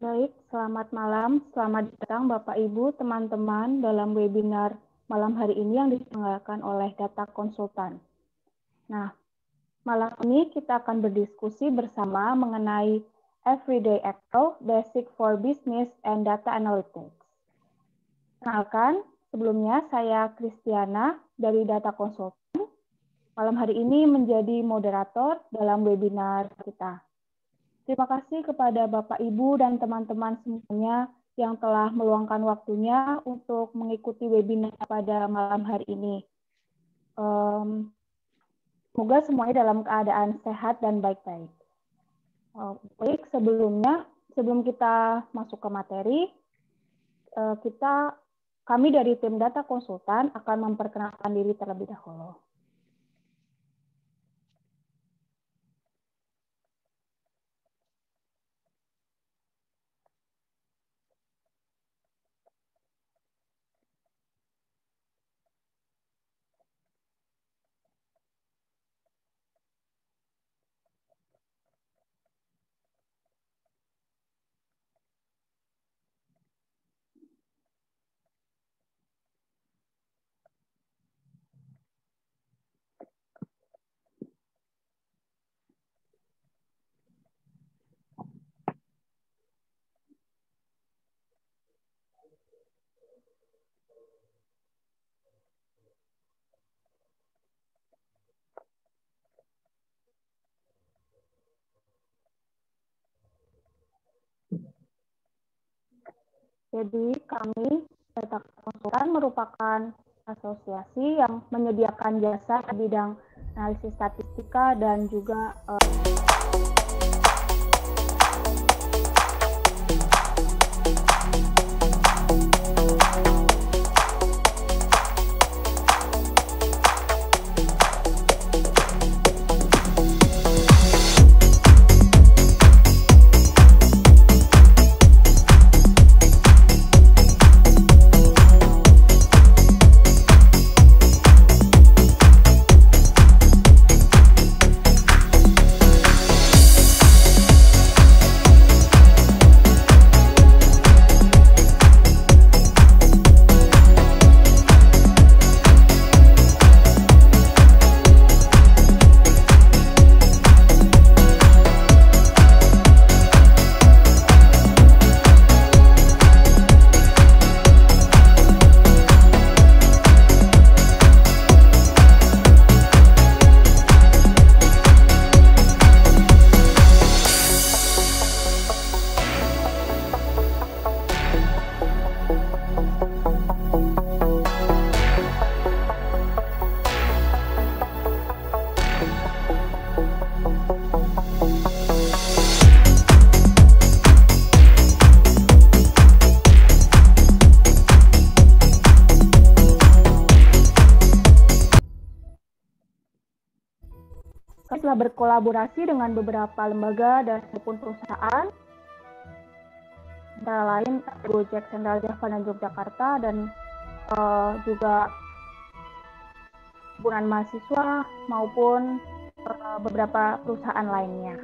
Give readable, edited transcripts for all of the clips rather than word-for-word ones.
Baik, selamat malam. Selamat datang Bapak Ibu, teman-teman dalam webinar malam hari ini yang diselenggarakan oleh Data Konsultan. Nah, malam ini kita akan berdiskusi bersama mengenai Everyday Excel, Basic for Business and Data Analytics. Kenalkan, sebelumnya saya Kristiana dari Data Konsultan. Malam hari ini menjadi moderator dalam webinar kita. Terima kasih kepada Bapak, Ibu, dan teman-teman semuanya yang telah meluangkan waktunya untuk mengikuti webinar pada malam hari ini. Semoga semuanya dalam keadaan sehat dan baik-baik. Baik, sebelum kita masuk ke materi, kami dari tim Data Konsultan akan memperkenalkan diri terlebih dahulu. Jadi kami Data Konsultan merupakan asosiasi yang menyediakan jasa di bidang analisis statistika dan juga telah berkolaborasi dengan beberapa lembaga dan maupun perusahaan, antara lain Gojek Sentral Java dan Yogyakarta, dan juga himpunan mahasiswa maupun beberapa perusahaan lainnya.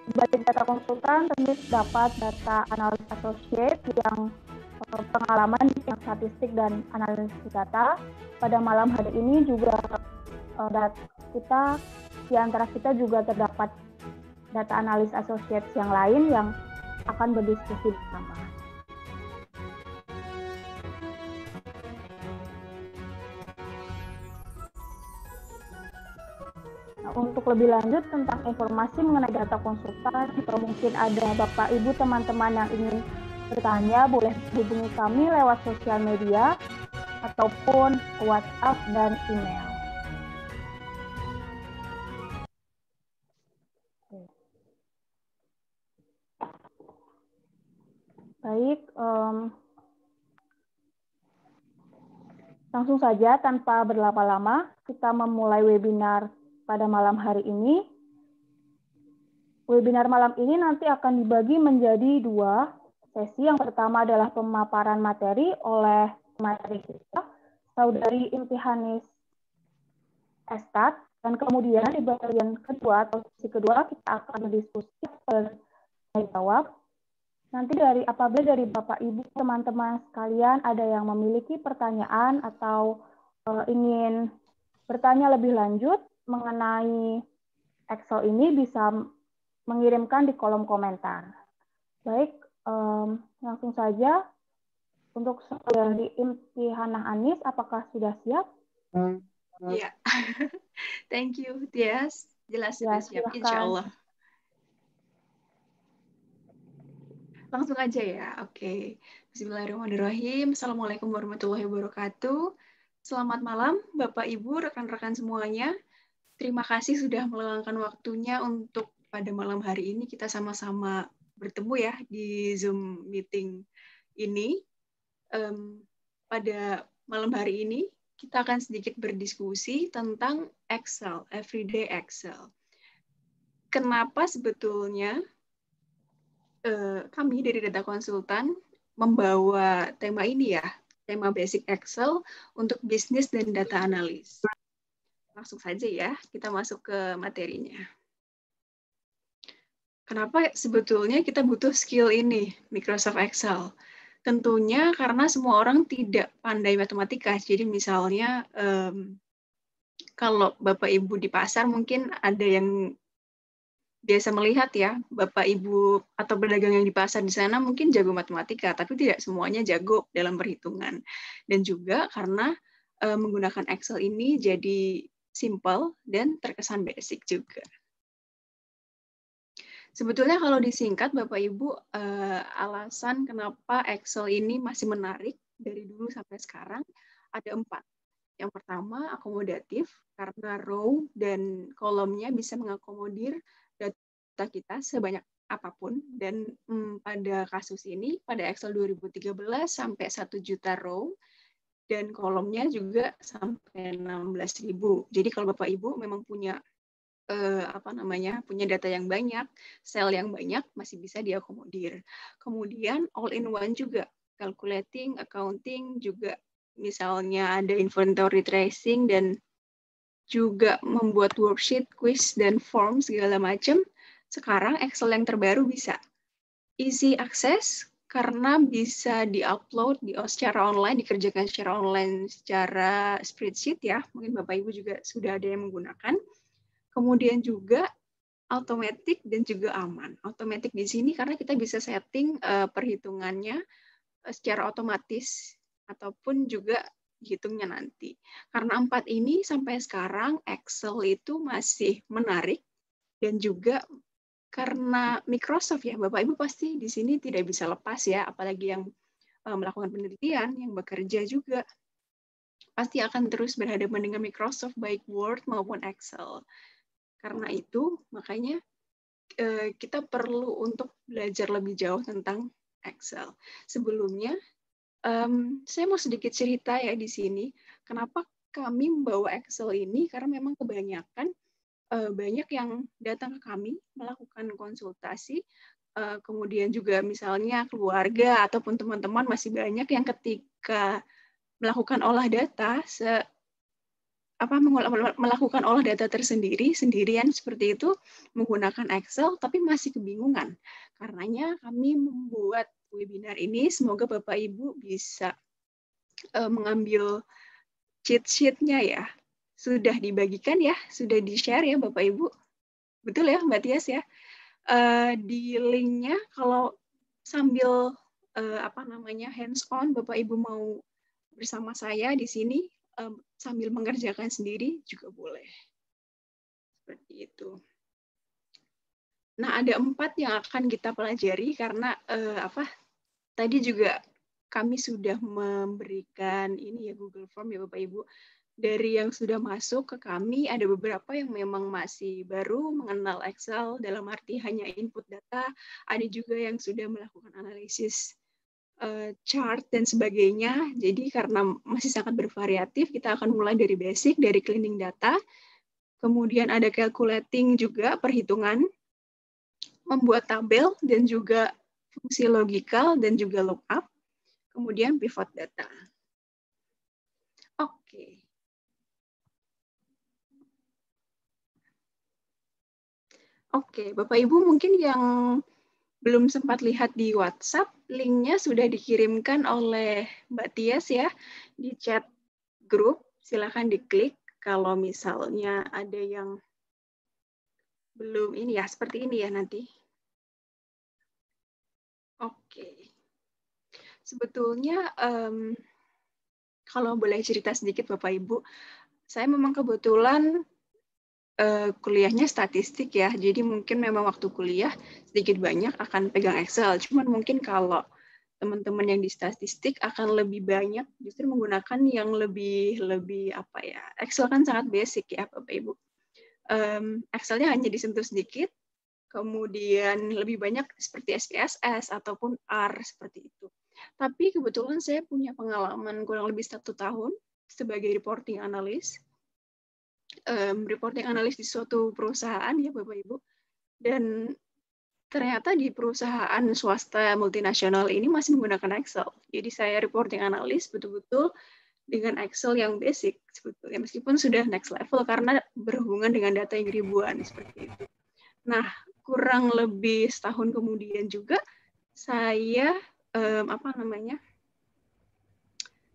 Sebagai Data Konsultan, kami dapat Data Analis Associate yang pengalaman yang statistik dan analisis data. Pada malam hari ini juga di antara kita juga terdapat Data Analis Associates yang lain yang akan berdiskusi bersama. Untuk lebih lanjut tentang informasi mengenai Data Konsultan, atau mungkin ada Bapak Ibu teman-teman yang ingin bertanya, boleh hubungi kami lewat sosial media ataupun WhatsApp dan email. Baik, langsung saja tanpa berlama-lama kita memulai webinar pada malam hari ini. Webinar malam ini nanti akan dibagi menjadi 2 sesi. Yang pertama adalah pemaparan materi oleh materi kita, Saudari Imtihanis start, dan kemudian di bagian kedua atau sesi kedua kita akan berdiskusi jawab. Nanti apabila dari Bapak Ibu teman-teman sekalian ada yang memiliki pertanyaan atau ingin bertanya lebih lanjut mengenai Excel ini, bisa mengirimkan di kolom komentar. Baik, langsung saja untuk dari Imtihanah Anis, apakah sudah siap? Ya, thank you, Tias. Jelas sudah siap, insya Allah. Langsung aja ya, oke. Bismillahirrahmanirrahim. Assalamualaikum warahmatullahi wabarakatuh. Selamat malam, Bapak, Ibu, rekan-rekan semuanya. Terima kasih sudah meluangkan waktunya untuk pada malam hari ini kita sama-sama bertemu ya di Zoom meeting ini. Pada malam hari ini kita akan sedikit berdiskusi tentang Excel, Everyday Excel. Kenapa sebetulnya kami dari Data Konsultan membawa tema ini ya, tema Basic Excel untuk bisnis dan data analis. Langsung saja ya, kita masuk ke materinya. Kenapa sebetulnya kita butuh skill ini, Microsoft Excel? Tentunya karena semua orang tidak pandai matematika. Jadi misalnya kalau Bapak Ibu di pasar mungkin ada yang biasa melihat ya, Bapak Ibu atau pedagang yang di pasar di sana mungkin jago matematika, tapi tidak semuanya jago dalam perhitungan. Dan juga karena menggunakan Excel ini jadi simple dan terkesan basic juga. Sebetulnya kalau disingkat Bapak Ibu, alasan kenapa Excel ini masih menarik dari dulu sampai sekarang ada 4. Yang pertama, akomodatif, karena row dan kolomnya bisa mengakomodir data kita sebanyak apapun. Dan pada kasus ini, pada Excel 2013 sampai 1 juta row, dan kolomnya juga sampai 16.000. Jadi kalau Bapak Ibu memang punya punya data yang banyak, sel yang banyak, masih bisa diakomodir. Kemudian all-in-one juga, calculating, accounting, juga misalnya ada inventory tracing, dan juga membuat worksheet, quiz, dan form segala macam. Sekarang Excel yang terbaru bisa. Easy access, karena bisa di-upload secara online, dikerjakan secara online, secara spreadsheet ya. Mungkin Bapak Ibu juga sudah ada yang menggunakan. Kemudian juga automatic dan juga aman. Automatic di sini karena kita bisa setting perhitungannya secara otomatis ataupun juga hitungnya nanti. Karena 4 ini sampai sekarang Excel itu masih menarik, dan juga karena Microsoft ya, Bapak Ibu pasti di sini tidak bisa lepas ya, apalagi yang melakukan penelitian, yang bekerja juga pasti akan terus berhadapan dengan Microsoft baik Word maupun Excel. Karena itu, makanya kita perlu untuk belajar lebih jauh tentang Excel. Sebelumnya, saya mau sedikit cerita ya di sini. Kenapa kami membawa Excel ini? Karena memang kebanyakan banyak yang datang ke kami melakukan konsultasi, kemudian juga misalnya keluarga ataupun teman-teman masih banyak yang ketika melakukan olah data melakukan olah data sendirian seperti itu menggunakan Excel, tapi masih kebingungan. Karenanya kami membuat webinar ini, semoga Bapak Ibu bisa mengambil cheat sheet-nya ya. Sudah dibagikan ya, sudah di-share ya Bapak Ibu. Betul ya Mbak Tias ya. Di link-nya kalau sambil hands-on Bapak Ibu mau bersama saya di sini, sambil mengerjakan sendiri juga boleh. Seperti itu. Nah, ada 4 yang akan kita pelajari karena tadi juga kami sudah memberikan ini ya Google Form ya Bapak Ibu. Dari yang sudah masuk ke kami, ada beberapa yang memang masih baru mengenal Excel dalam arti hanya input data. Ada juga yang sudah melakukan analisis chart dan sebagainya. Jadi karena masih sangat bervariatif, kita akan mulai dari basic, dari cleaning data. Kemudian ada calculating juga, perhitungan, membuat tabel, dan juga fungsi logikal, dan juga lookup. Kemudian pivot data. Oke. Oke, Bapak Ibu mungkin yang belum sempat lihat di WhatsApp, linknya sudah dikirimkan oleh Mbak Tias ya di chat grup. Silakan diklik kalau misalnya ada yang belum ini ya, seperti ini ya nanti. Oke. Sebetulnya kalau boleh cerita sedikit Bapak Ibu, saya memang kebetulan kuliahnya statistik ya, jadi mungkin memang waktu kuliah sedikit banyak akan pegang Excel. Cuman mungkin kalau teman-teman yang di statistik akan lebih banyak justru menggunakan yang lebih apa ya, Excel kan sangat basic ya Bapak Ibu. Excel-nya hanya disentuh sedikit, kemudian lebih banyak seperti SPSS ataupun R seperti itu. Tapi kebetulan saya punya pengalaman kurang lebih 1 tahun sebagai reporting analyst. Reporting analyst di suatu perusahaan ya Bapak Ibu. Dan ternyata di perusahaan swasta multinasional ini masih menggunakan Excel. Jadi saya reporting analyst betul-betul dengan Excel yang basic sebetulnya, meskipun sudah next level karena berhubungan dengan data yang ribuan seperti itu. Nah, kurang lebih setahun kemudian juga saya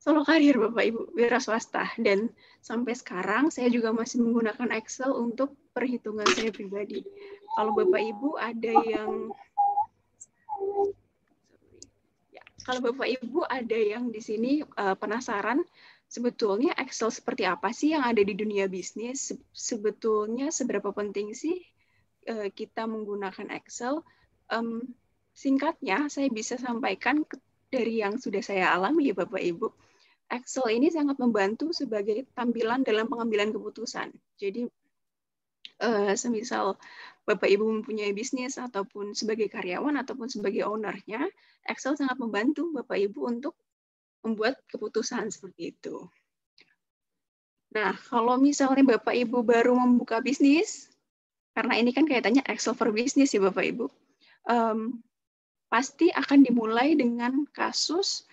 solo karir Bapak Ibu, wira swasta, dan sampai sekarang saya juga masih menggunakan Excel untuk perhitungan saya pribadi. Kalau Bapak Ibu ada yang di sini penasaran sebetulnya Excel seperti apa sih yang ada di dunia bisnis, sebetulnya seberapa penting sih kita menggunakan Excel, singkatnya saya bisa sampaikan dari yang sudah saya alami ya Bapak Ibu. Excel ini sangat membantu sebagai tampilan dalam pengambilan keputusan. Jadi semisal Bapak Ibu mempunyai bisnis ataupun sebagai karyawan ataupun sebagai ownernya, Excel sangat membantu Bapak Ibu untuk membuat keputusan seperti itu. Nah, kalau misalnya Bapak Ibu baru membuka bisnis, karena ini kan kaitannya Excel for Business ya Bapak Ibu, pasti akan dimulai dengan kasus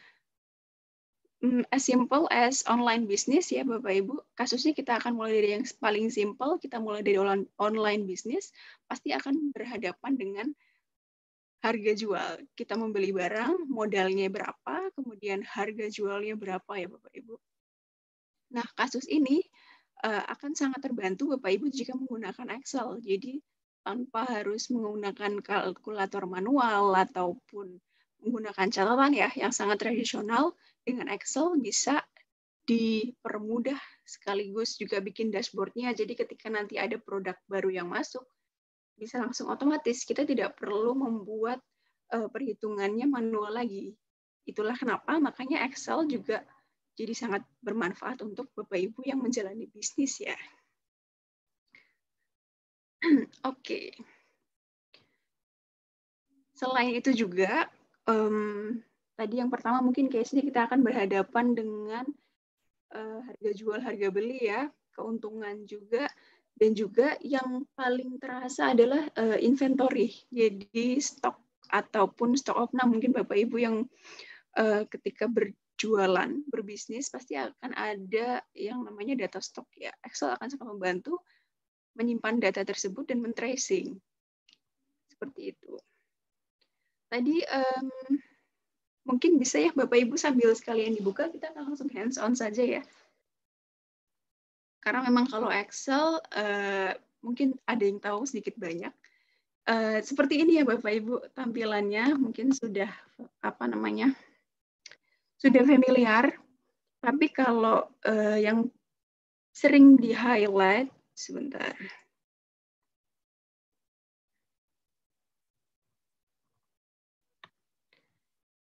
as simple as online business ya Bapak Ibu. Kasusnya kita akan mulai dari yang paling simple, kita mulai dari online business, pasti akan berhadapan dengan harga jual. Kita membeli barang, modalnya berapa, kemudian harga jualnya berapa ya Bapak Ibu. Nah, kasus ini akan sangat terbantu Bapak Ibu jika menggunakan Excel. Jadi tanpa harus menggunakan kalkulator manual ataupun menggunakan catatan ya yang sangat tradisional, dengan Excel bisa dipermudah sekaligus juga bikin dashboard-nya. Jadi ketika nanti ada produk baru yang masuk, bisa langsung otomatis. Kita tidak perlu membuat perhitungannya manual lagi. Itulah kenapa makanya Excel juga jadi sangat bermanfaat untuk Bapak Ibu yang menjalani bisnis ya. Oke. Selain itu juga, tadi yang pertama mungkin case-nya kita akan berhadapan dengan harga jual, harga beli ya, keuntungan juga, dan juga yang paling terasa adalah inventory. Jadi stok ataupun stok opnam, mungkin Bapak Ibu yang ketika berjualan, berbisnis, pasti akan ada yang namanya data stok ya. Excel akan sangat membantu menyimpan data tersebut dan men-tracing. Seperti itu. Tadi mungkin bisa ya Bapak Ibu sambil sekalian dibuka, kita akan langsung hands-on saja ya. Karena memang kalau Excel mungkin ada yang tahu sedikit banyak. Seperti ini ya Bapak Ibu tampilannya, mungkin sudah sudah familiar. Tapi kalau yang sering di-highlight, sebentar.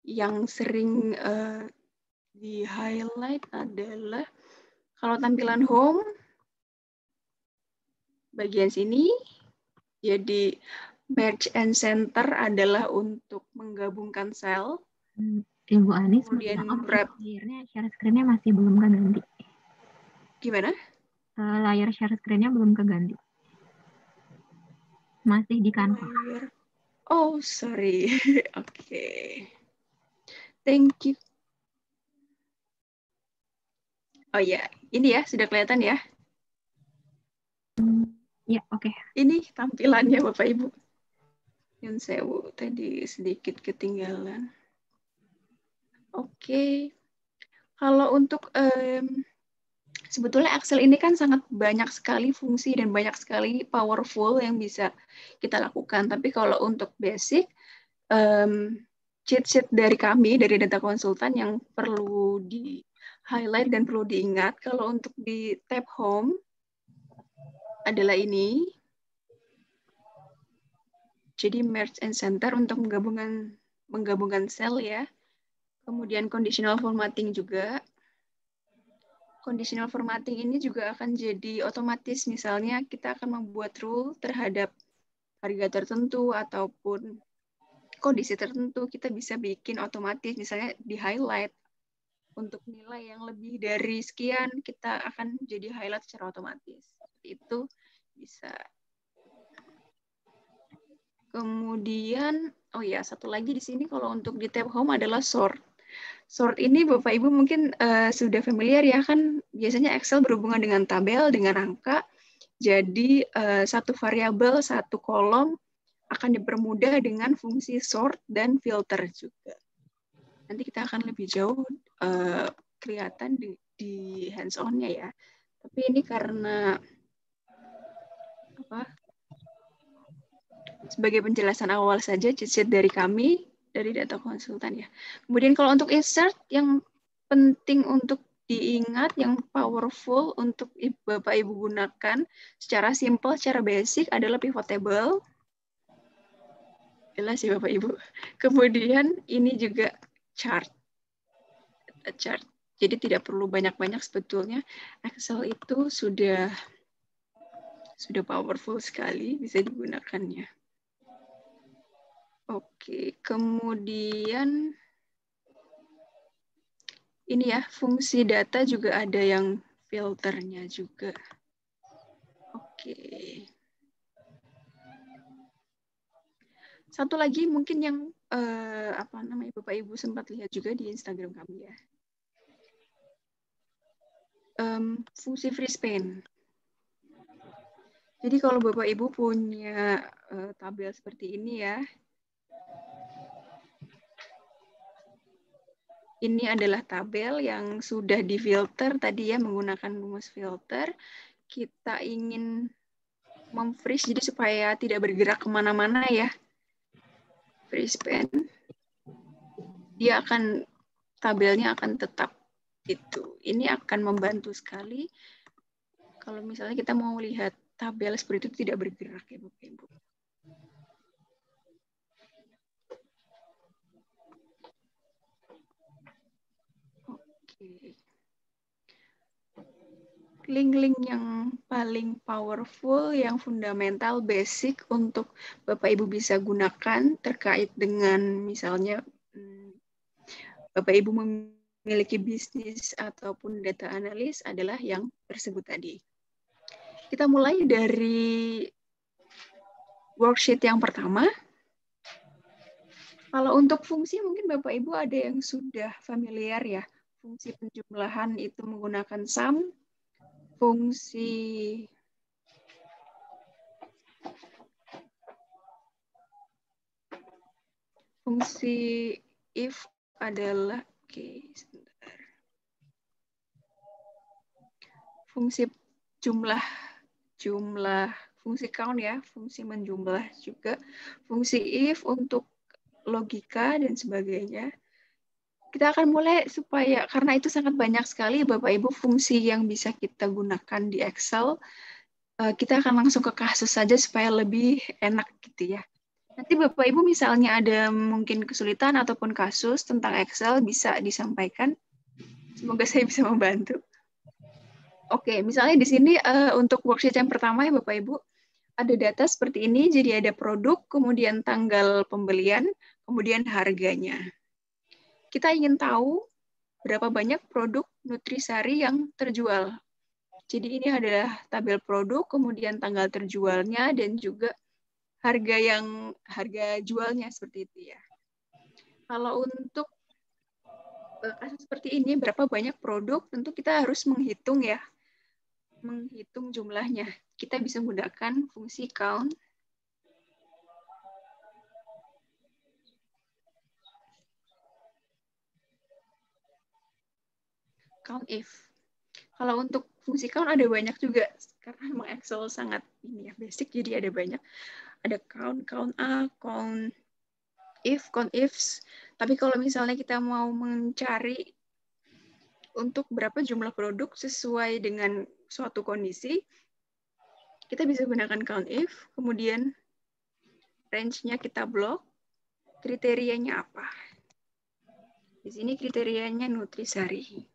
Yang sering di-highlight adalah kalau tampilan home, bagian sini, jadi merge and center adalah untuk menggabungkan sel. Ibu Anis, kemudian layarnya share screen-nya masih belum keganti. Gimana? Layar share screen-nya belum keganti. Masih di Canva. Oh, sorry. Oke. Thank you. Oh ya, ini ya, sudah kelihatan ya? Ya, oke. Ini tampilannya Bapak Ibu. Yang sewu tadi sedikit ketinggalan. Oke. Kalau untuk sebetulnya Excel ini kan sangat banyak sekali fungsi dan banyak sekali powerful yang bisa kita lakukan. Tapi kalau untuk basic, cheat sheet dari kami, dari data konsultan yang perlu di-highlight dan perlu diingat, kalau untuk di tab home adalah ini. Jadi merge and center untuk menggabungkan sel ya. Kemudian conditional formatting juga. Conditional formatting ini juga akan jadi otomatis, misalnya kita akan membuat rule terhadap harga tertentu ataupun kondisi tertentu, kita bisa bikin otomatis, misalnya di highlight untuk nilai yang lebih dari sekian, kita akan jadi highlight secara otomatis. Itu bisa. Kemudian, oh ya, satu lagi di sini kalau untuk di tab home adalah sort. Sort ini Bapak Ibu mungkin sudah familiar ya, kan biasanya Excel berhubungan dengan tabel, dengan angka. Jadi satu variabel, satu kolom akan dipermudah dengan fungsi sort dan filter juga. Nanti kita akan lebih jauh kelihatan di hands-on-nya ya. Tapi ini karena sebagai penjelasan awal saja, cheat sheet dari kami, dari data konsultan ya. Kemudian kalau untuk insert, yang penting untuk diingat, yang powerful untuk Bapak Ibu gunakan secara simple, secara basic adalah pivot table. Jelas ya Bapak Ibu. Kemudian ini juga chart. Jadi tidak perlu banyak-banyak sebetulnya. Excel itu sudah powerful sekali, bisa digunakannya. Oke, kemudian ini ya, fungsi data juga ada yang filternya juga. Oke. Satu lagi mungkin yang Bapak Ibu sempat lihat juga di Instagram kami ya. Fungsi free span. Jadi kalau Bapak Ibu punya tabel seperti ini ya, ini adalah tabel yang sudah difilter tadi ya menggunakan rumus filter. Kita ingin memfreeze jadi supaya tidak bergerak kemana-mana ya. Free span. Tabelnya akan tetap itu. Ini akan membantu sekali kalau misalnya kita mau lihat tabel seperti itu tidak bergerak ya Bapak Ibu. Link-link yang paling powerful, yang fundamental, basic untuk Bapak Ibu bisa gunakan terkait dengan misalnya Bapak Ibu memiliki bisnis ataupun data analis adalah yang tersebut tadi. Kita mulai dari worksheet yang pertama. Kalau untuk fungsi mungkin Bapak Ibu ada yang sudah familiar ya. Fungsi penjumlahan itu menggunakan sum. Fungsi if adalah sebentar. Fungsi jumlah fungsi count ya, fungsi menjumlah juga. Fungsi if untuk logika dan sebagainya. Kita akan mulai supaya, karena itu sangat banyak sekali Bapak Ibu fungsi yang bisa kita gunakan di Excel, kita akan langsung ke kasus saja supaya lebih enak gitu ya. Nanti Bapak Ibu misalnya ada mungkin kesulitan ataupun kasus tentang Excel bisa disampaikan. Semoga saya bisa membantu. Oke, misalnya di sini untuk worksheet yang pertama ya Bapak Ibu, ada data seperti ini, jadi ada produk, kemudian tanggal pembelian, kemudian harganya. Kita ingin tahu berapa banyak produk nutrisari yang terjual. Jadi ini adalah tabel produk, kemudian tanggal terjualnya, dan juga harga jualnya seperti itu ya. Kalau untuk kasus seperti ini, berapa banyak produk, tentu kita harus menghitung ya. menghitung jumlahnya. Kita bisa menggunakan fungsi count. Count if. Kalau untuk fungsi count ada banyak juga, karena memang Excel sangat ini ya, basic, jadi ada banyak. Ada count, count A, count if, count ifs. Tapi kalau misalnya kita mau mencari untuk berapa jumlah produk sesuai dengan suatu kondisi, kita bisa gunakan count if, kemudian range-nya kita blok, kriterianya apa. Di sini kriterianya nutrisari.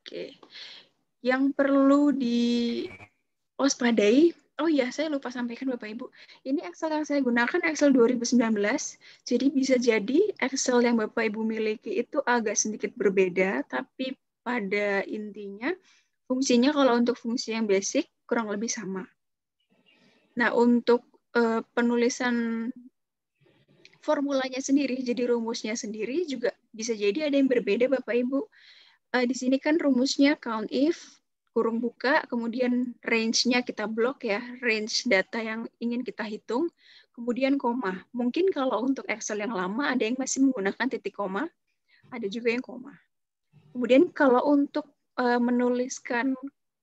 Oke. Yang perlu diwaspadai, oh iya, saya lupa sampaikan Bapak Ibu. Ini Excel yang saya gunakan Excel 2019. Jadi bisa jadi Excel yang Bapak Ibu miliki itu agak sedikit berbeda, tapi pada intinya fungsinya kalau untuk fungsi yang basic kurang lebih sama. Nah, untuk penulisan formulanya sendiri, jadi rumusnya sendiri juga bisa jadi ada yang berbeda Bapak Ibu. Di sini kan rumusnya count if, kurung buka, kemudian range-nya kita blok ya, range data yang ingin kita hitung, kemudian koma. Mungkin kalau untuk Excel yang lama ada yang masih menggunakan titik koma, ada juga yang koma. Kemudian kalau untuk menuliskan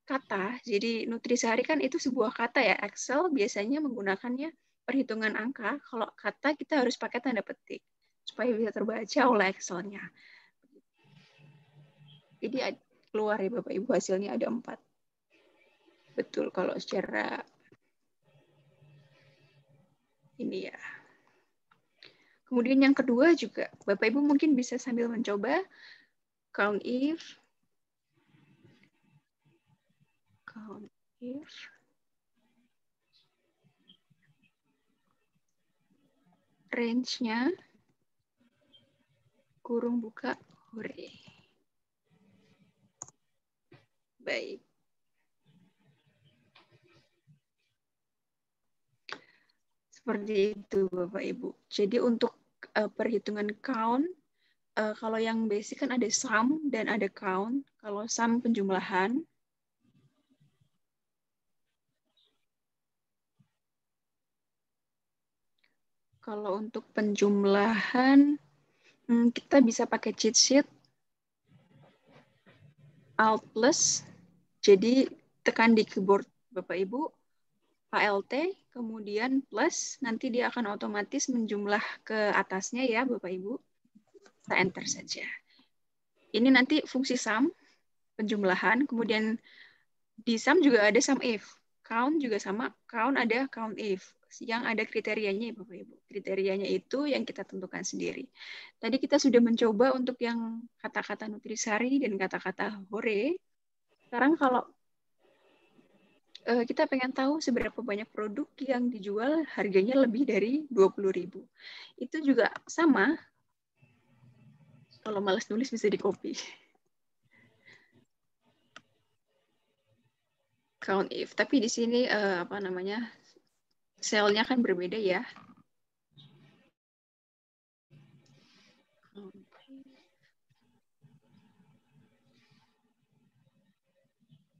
kata, jadi nutrisari kan itu sebuah kata ya, Excel biasanya menggunakannya perhitungan angka, kalau kata kita harus pakai tanda petik, supaya bisa terbaca oleh Excel-nya. Jadi keluar ya Bapak Ibu, hasilnya ada 4. Betul kalau secara ini ya. Kemudian yang kedua juga, Bapak Ibu mungkin bisa sambil mencoba count if, range-nya, kurung buka, hore. Baik. Seperti itu Bapak Ibu. Jadi untuk perhitungan count, kalau yang basic kan ada sum dan ada count. Kalau sum penjumlahan, kalau untuk penjumlahan kita bisa pakai cheat sheet, Alt plus, jadi tekan di keyboard Bapak Ibu, ALT, kemudian plus, nanti dia akan otomatis menjumlah ke atasnya ya Bapak Ibu. Kita enter saja. Ini nanti fungsi sum, penjumlahan, kemudian di sum juga ada sum if. Count juga sama, count ada count if. Yang ada kriterianya ya Bapak Ibu. Kriterianya itu yang kita tentukan sendiri. Tadi kita sudah mencoba untuk yang kata-kata nutrisari dan kata-kata hore. Sekarang kalau kita pengen tahu seberapa banyak produk yang dijual harganya lebih dari 20.000. Itu juga sama. Kalau malas nulis bisa di-copy. Count if. Tapi di sini apa namanya? Selnya kan berbeda ya.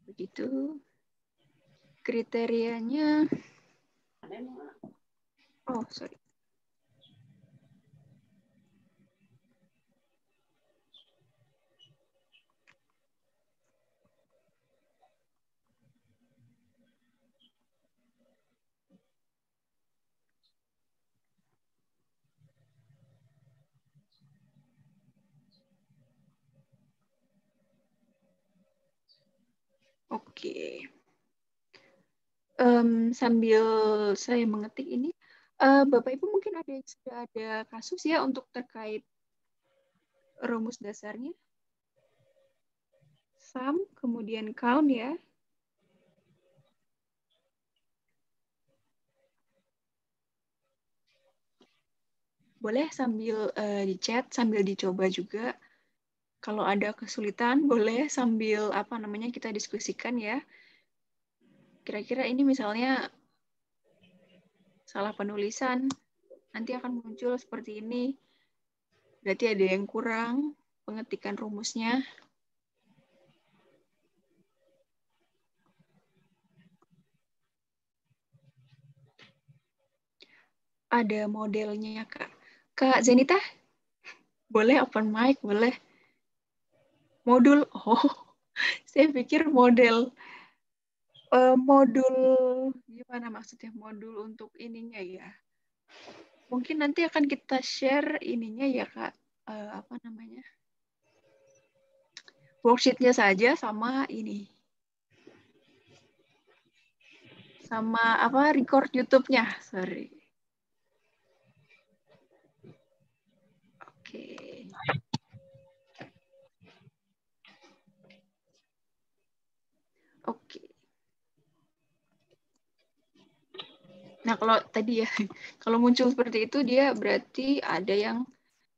Begitu. Kriterianya, oh sorry. Oke. Sambil saya mengetik ini, Bapak Ibu mungkin sudah ada kasus ya untuk terkait rumus dasarnya. Sum, kemudian count ya. Boleh sambil di chat, sambil dicoba juga. Kalau ada kesulitan, boleh sambil apa namanya kita diskusikan ya. Kira-kira ini misalnya salah penulisan, nanti akan muncul seperti ini. Berarti ada yang kurang. pengetikan rumusnya. Ada modelnya, Kak. Kak Zenita, boleh open mic, boleh. Modul, saya pikir modul gimana maksudnya, modul untuk ininya ya. Mungkin nanti akan kita share ininya ya, Kak. Apa namanya? Worksheet-nya saja sama ini. Sama apa, record YouTube-nya, sorry. Oke. Oke. Nah, kalau tadi ya, kalau muncul seperti itu, dia berarti ada yang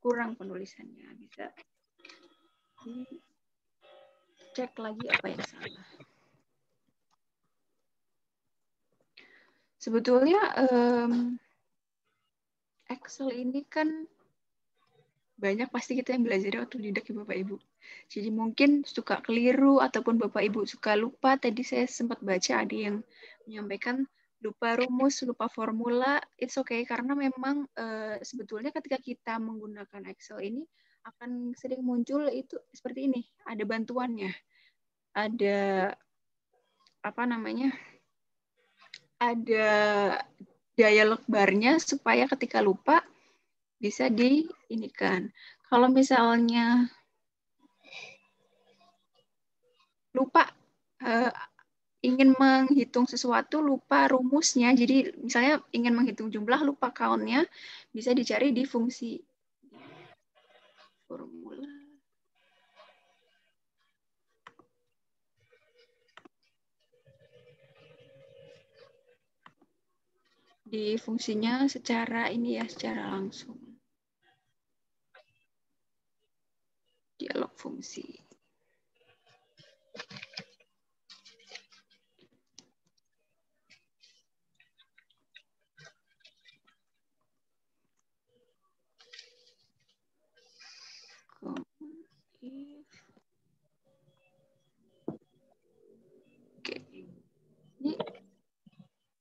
kurang penulisannya. Bisa dicek lagi apa yang salah. Sebetulnya Excel ini kan banyak pasti kita yang belajar otodidak ya Bapak Ibu. Jadi mungkin suka keliru ataupun Bapak Ibu suka lupa. Tadi saya sempat baca ada yang menyampaikan lupa rumus, lupa formula. It's okay karena memang sebetulnya ketika kita menggunakan Excel ini akan sering muncul itu seperti ini. Ada bantuannya. Ada apa namanya? Ada dialog bar-nya supaya ketika lupa bisa diinikan. Kalau misalnya lupa ingin menghitung sesuatu, lupa rumusnya, jadi misalnya ingin menghitung jumlah, lupa count-nya, bisa dicari di fungsi formula. Di fungsinya secara ini ya, secara langsung. Dialog fungsi. Oke. Ini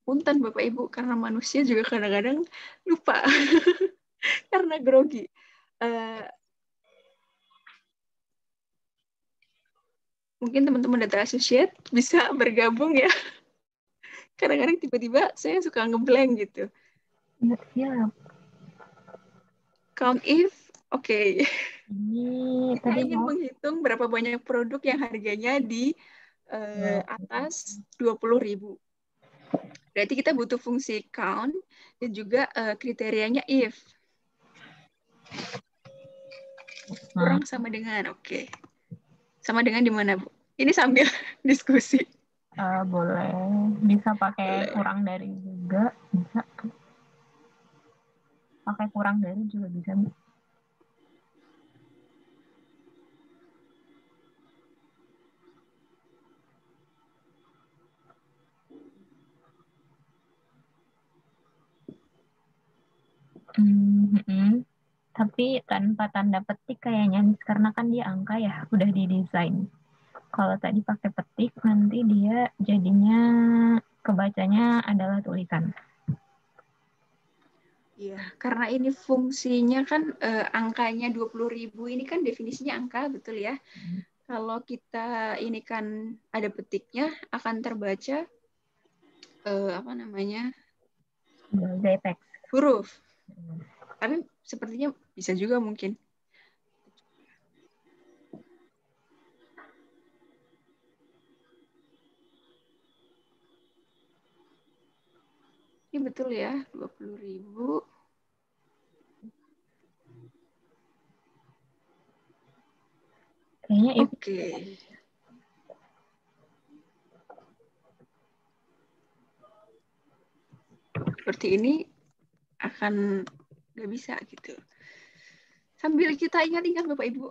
punten Bapak Ibu, karena manusia juga kadang-kadang lupa. Karena grogi. Mungkin teman-teman data associate bisa bergabung ya. Kadang-kadang tiba-tiba saya suka ngeblank gitu. Siap. Count if, oke. Ini Kita tadi ingin menghitung berapa banyak produk yang harganya di atas 20.000. Berarti kita butuh fungsi count dan juga kriterianya if. Kurang sama dengan, oke. Sama dengan di mana, Bu? Ini sambil diskusi. boleh, bisa pakai Boleh. kurang dari juga, bisa. Pakai kurang dari juga bisa. Tapi tanpa tanda petik kayaknya, karena kan dia angka ya, udah didesain. Kalau tadi pakai petik, nanti dia jadinya kebacanya adalah tulisan. Iya, karena ini fungsinya kan angkanya 20.000 ini kan definisinya angka, betul ya? Kalau kita ini kan ada petiknya, akan terbaca apa namanya? Teks. Huruf. Tapi sepertinya bisa juga mungkin. Ini betul ya, 20.000. Kayaknya Oke. Seperti ini akan nggak bisa gitu. Sambil kita ingat-ingat Bapak Ibu,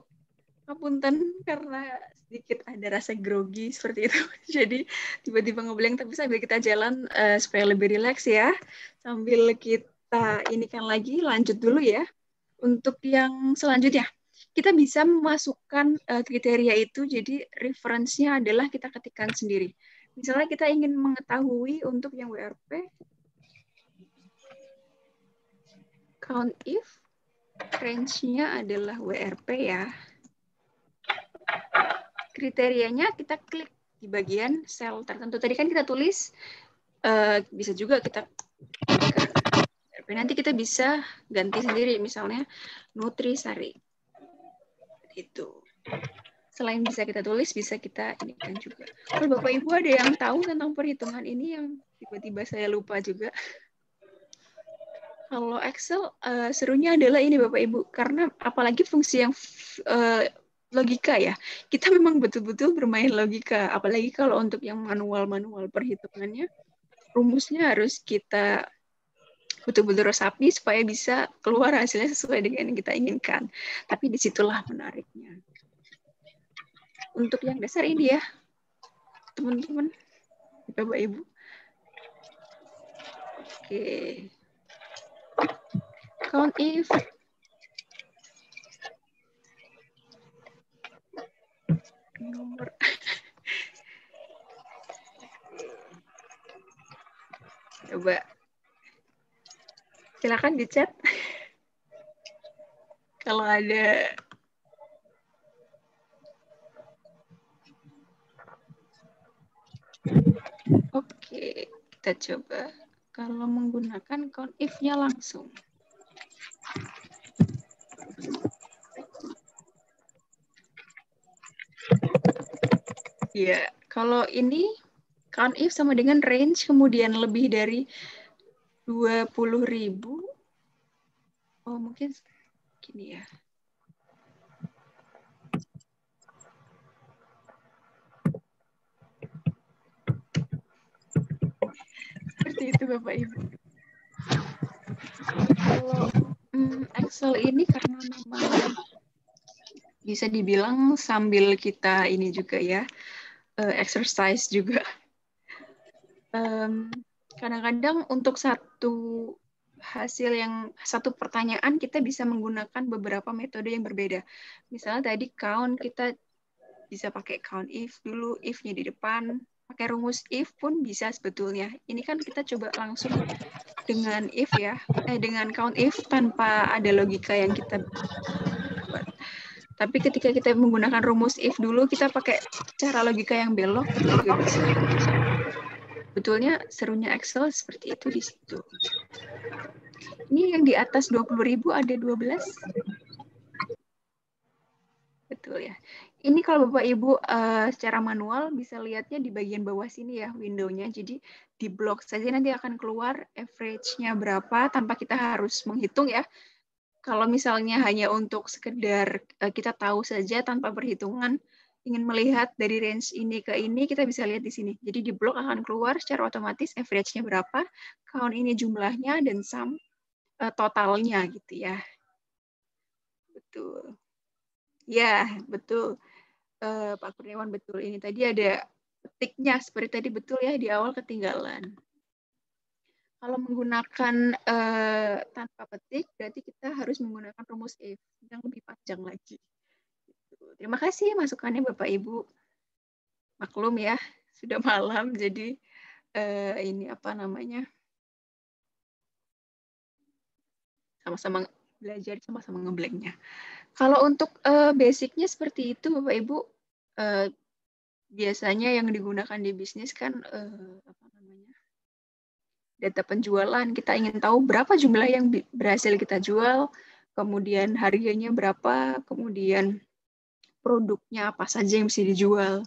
ngapunten karena sedikit ada rasa grogi seperti itu. Jadi tiba-tiba ngeblank, tapi sambil kita jalan supaya lebih rileks ya. Sambil kita inikan lagi, lanjut dulu ya. Untuk yang selanjutnya, kita bisa memasukkan kriteria itu, jadi reference-nya adalah kita ketikkan sendiri. Misalnya kita ingin mengetahui untuk yang WRP, count if, range-nya adalah WRP ya. Kriterianya kita klik di bagian sel tertentu. Tadi kan kita tulis, bisa juga kita ketikkan WRP. Nanti kita bisa ganti sendiri, misalnya Nutrisari. Itu. Selain bisa kita tulis, bisa kita inikan juga. Kalau Bapak Ibu ada yang tahu tentang perhitungan ini yang tiba-tiba saya lupa juga. Kalau Excel, serunya adalah ini Bapak Ibu, karena apalagi fungsi yang logika ya. Kita memang betul-betul bermain logika. Apalagi kalau untuk yang manual-manual perhitungannya, rumusnya harus kita betul-betul resapi supaya bisa keluar hasilnya sesuai dengan yang kita inginkan. Tapi disitulah menariknya. Untuk yang dasar ini ya, teman-teman, Bapak Ibu. Oke. Count if. Nomor. Coba. Silakan di chat. Kalau ada. Oke, kita coba. Kalau menggunakan count if-nya langsung. Ya, kalau ini count if sama dengan range, kemudian lebih dari 20.000. Oh, mungkin gini ya. Seperti itu Bapak Ibu. Kalau Excel ini karena memang bisa dibilang sambil kita ini juga ya, exercise juga. Kadang-kadang untuk satu pertanyaan kita bisa menggunakan beberapa metode yang berbeda. Misalnya tadi count, kita bisa pakai count if dulu, if-nya di depan, pakai rumus if pun bisa sebetulnya. Ini kan kita coba langsung dengan if ya, dengan count if tanpa ada logika yang kita buat. Tapi ketika kita menggunakan rumus if dulu, kita pakai cara logika yang belok, itu juga bisa. Betulnya serunya Excel seperti itu di situ. Ini yang di atas 20.000 ada 12. Betul ya. Ini kalau Bapak Ibu secara manual bisa lihatnya di bagian bawah sini ya window-nya. Jadi di blok saja nanti akan keluar average-nya berapa tanpa kita harus menghitung ya. Kalau misalnya hanya untuk sekedar kita tahu saja tanpa perhitungan, ingin melihat dari range ini ke ini, kita bisa lihat di sini. Jadi di blok akan keluar secara otomatis average-nya berapa, count ini jumlahnya, dan sum totalnya gitu ya. Betul. Ya, betul. Pak Kurniawan, betul. Ini tadi ada petiknya, seperti tadi betul ya, di awal ketinggalan. Kalau menggunakan tanpa petik, berarti kita harus menggunakan rumus if yang lebih panjang lagi. Terima kasih masukannya Bapak Ibu. Maklum ya, sudah malam, jadi ini apa namanya, sama-sama belajar, sama-sama ngeblanknya. Kalau untuk basicnya seperti itu Bapak Ibu, biasanya yang digunakan di bisnis kan apa namanya, data penjualan. Kita ingin tahu berapa jumlah yang berhasil kita jual, kemudian harganya berapa, kemudian produknya apa saja yang bisa dijual.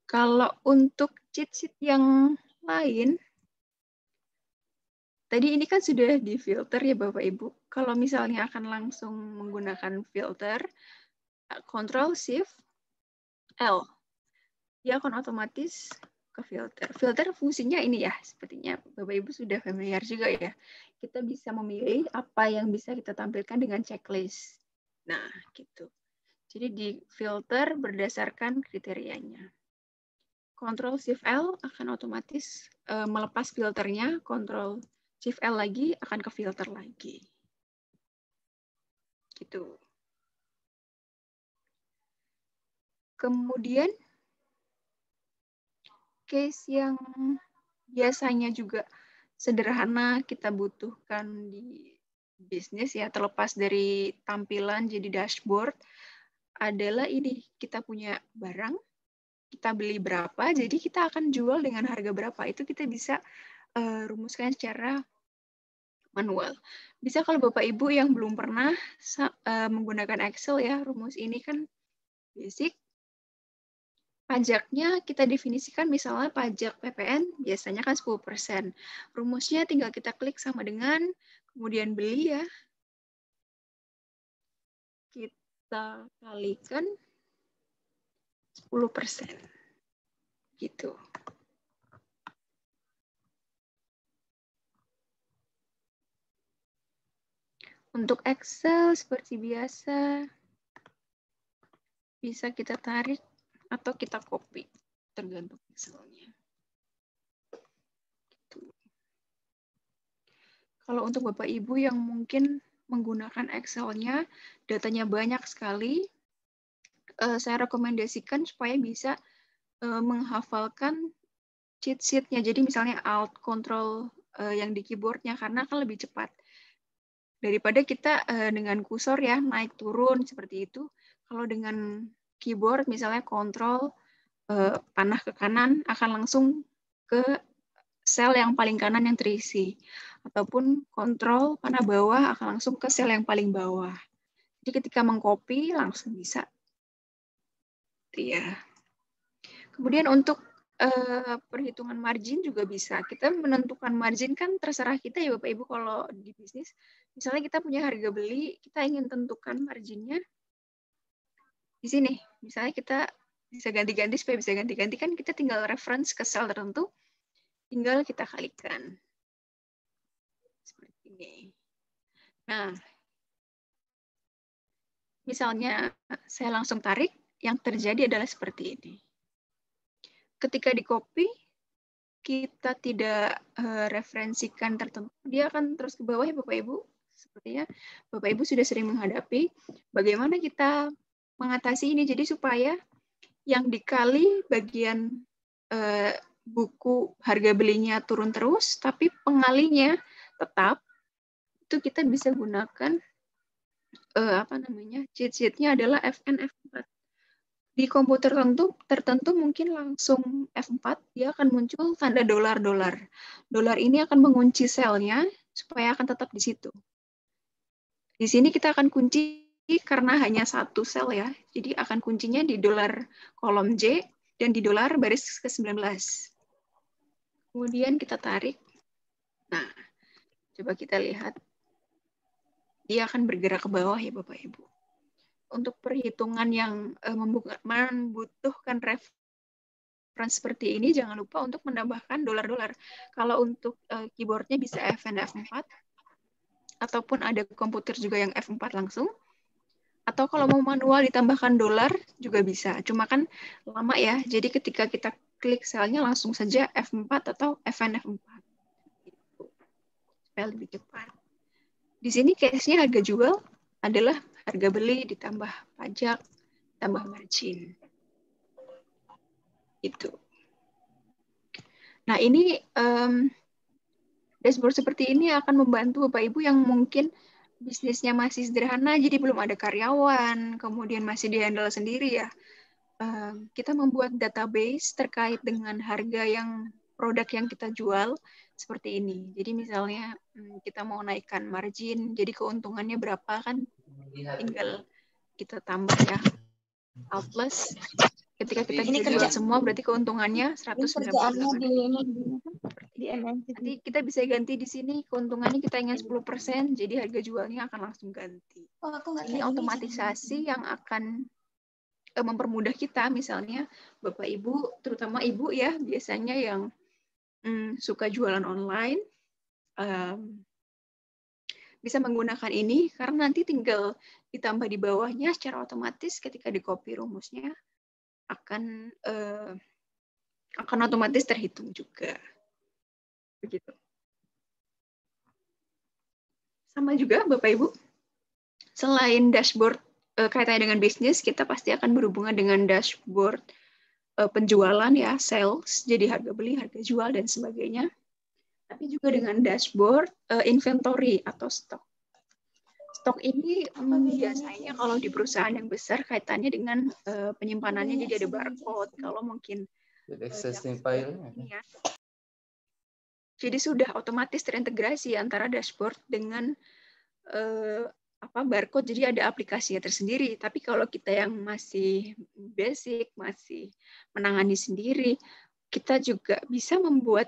Kalau untuk cheat sheet yang lain, tadi ini kan sudah difilter ya Bapak Ibu. Kalau misalnya akan langsung menggunakan filter, Ctrl+Shift+L, dia akan otomatis ke filter. Filter fungsinya ini ya, sepertinya Bapak Ibu sudah familiar juga ya. Kita bisa memilih apa yang bisa kita tampilkan dengan checklist. Nah, gitu. Jadi di filter berdasarkan kriterianya. Ctrl+Shift+L akan otomatis melepas filternya, Ctrl+Shift+L lagi akan ke filter lagi. Gitu. Kemudian case yang biasanya juga sederhana kita butuhkan di bisnis ya, terlepas dari tampilan jadi dashboard, adalah ini, kita punya barang, kita beli berapa, jadi kita akan jual dengan harga berapa. Itu kita bisa rumuskan secara manual. Bisa kalau Bapak Ibu yang belum pernah menggunakan Excel ya, rumus ini kan basic. Pajaknya kita definisikan misalnya pajak PPN biasanya kan 10%. Rumusnya tinggal kita klik sama dengan, kemudian beli ya. Kita kalikan 10%. Gitu. Untuk Excel seperti biasa, bisa kita tarik atau kita copy, tergantung Excel-nya. Gitu. Kalau untuk Bapak Ibu yang mungkin menggunakan Excel-nya, datanya banyak sekali, saya rekomendasikan supaya bisa menghafalkan cheat sheet-nya. Jadi misalnya Alt, Control yang di keyboard-nya, karena akan lebih cepat. Daripada kita dengan kursor ya, naik turun seperti itu. Kalau dengan keyboard, misalnya Control, panah ke kanan, akan langsung ke sel yang paling kanan yang terisi. Ataupun Control, panah bawah, akan langsung ke sel yang paling bawah. Jadi ketika mengcopy, langsung bisa. Ya. Kemudian untuk perhitungan margin juga bisa. Kita menentukan margin kan terserah kita ya Bapak Ibu kalau di bisnis. Misalnya kita punya harga beli, kita ingin tentukan marginnya di sini. Misalnya kita bisa ganti-ganti supaya bisa ganti-ganti kan kita tinggal reference ke sel tertentu, tinggal kita kalikan. Seperti ini. Nah, misalnya saya langsung tarik, yang terjadi adalah seperti ini. Ketika di-copy, kita tidak referensikan tertentu, dia akan terus ke bawah ya Bapak Ibu. Sepertinya Bapak Ibu sudah sering menghadapi bagaimana kita mengatasi ini. Jadi supaya yang dikali bagian buku harga belinya turun terus, tapi pengalinya tetap, itu kita bisa gunakan cheat sheet-nya adalah FN F4. Di komputer tertentu mungkin langsung F4, dia akan muncul tanda dolar-dolar. Dolar ini akan mengunci selnya supaya akan tetap di situ. Di sini kita akan kunci karena hanya satu sel ya. Jadi akan kuncinya di dolar kolom J dan di dolar baris ke-19. Kemudian kita tarik. Nah, coba kita lihat. Dia akan bergerak ke bawah ya Bapak Ibu. Untuk perhitungan yang membutuhkan referensi seperti ini, jangan lupa untuk menambahkan dolar-dolar. Kalau untuk keyboardnya bisa FN F4, ataupun ada komputer juga yang F4 langsung. Atau kalau mau manual ditambahkan dolar juga bisa. Cuma kan lama ya, jadi ketika kita klik selnya langsung saja F4 atau FN F4. Gitu. Supaya lebih cepat. Di sini case-nya harga jual adalah harga beli ditambah pajak, tambah margin. Itu. Nah, ini dashboard seperti ini akan membantu Bapak Ibu yang mungkin bisnisnya masih sederhana, jadi belum ada karyawan, kemudian masih di-handle sendiri ya. Kita membuat database terkait dengan harga yang produk yang kita jual seperti ini. Jadi misalnya kita mau naikkan margin, jadi keuntungannya berapa kan tinggal kita tambah ya. Alt plus. Ketika kita jual semua berarti keuntungannya 198. Nanti kita bisa ganti di sini keuntungannya kita ingin 10%, jadi harga jualnya akan langsung ganti. Ini otomatisasi yang akan mempermudah kita, misalnya Bapak Ibu, terutama Ibu ya, biasanya yang suka jualan online, bisa menggunakan ini, karena nanti tinggal ditambah di bawahnya secara otomatis ketika di-copy rumusnya, akan otomatis terhitung juga. Begitu. Sama juga Bapak Ibu, selain dashboard kaitannya dengan bisnis, kita pasti akan berhubungan dengan dashboard penjualan ya, sales, jadi harga beli, harga jual, dan sebagainya. Tapi juga dengan dashboard inventory atau stok. Stok ini biasanya kalau di perusahaan yang besar kaitannya dengan penyimpanannya, jadi ada barcode. Kalau mungkin existing file ini ya. Jadi sudah otomatis terintegrasi antara dashboard dengan barcode, jadi ada aplikasinya tersendiri. Tapi kalau kita yang masih basic, masih menangani sendiri, kita juga bisa membuat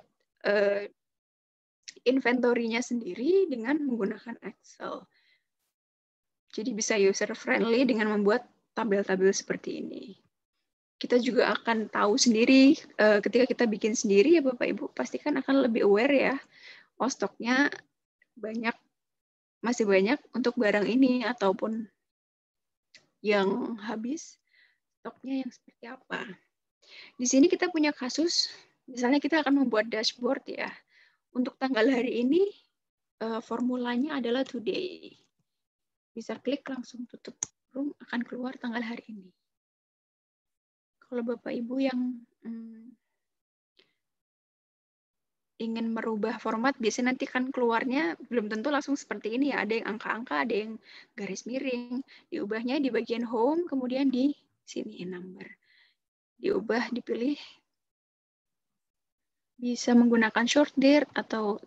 inventory-nya sendiri dengan menggunakan Excel. Jadi bisa user friendly dengan membuat tabel-tabel seperti ini. Kita juga akan tahu sendiri ketika kita bikin sendiri ya Bapak Ibu, pasti kan akan lebih aware ya. Oh, stoknya masih banyak untuk barang ini, ataupun yang habis, stoknya yang seperti apa. Di sini kita punya kasus, misalnya kita akan membuat dashboard ya. Untuk tanggal hari ini, formulanya adalah today. Bisa klik langsung tutup room, akan keluar tanggal hari ini. Kalau Bapak Ibu yang ingin merubah format, biasanya nanti kan keluarnya belum tentu langsung seperti ini ya. Ada yang angka-angka, ada yang garis miring. Diubahnya di bagian home, kemudian di sini number. Diubah, dipilih. Bisa menggunakan short date atau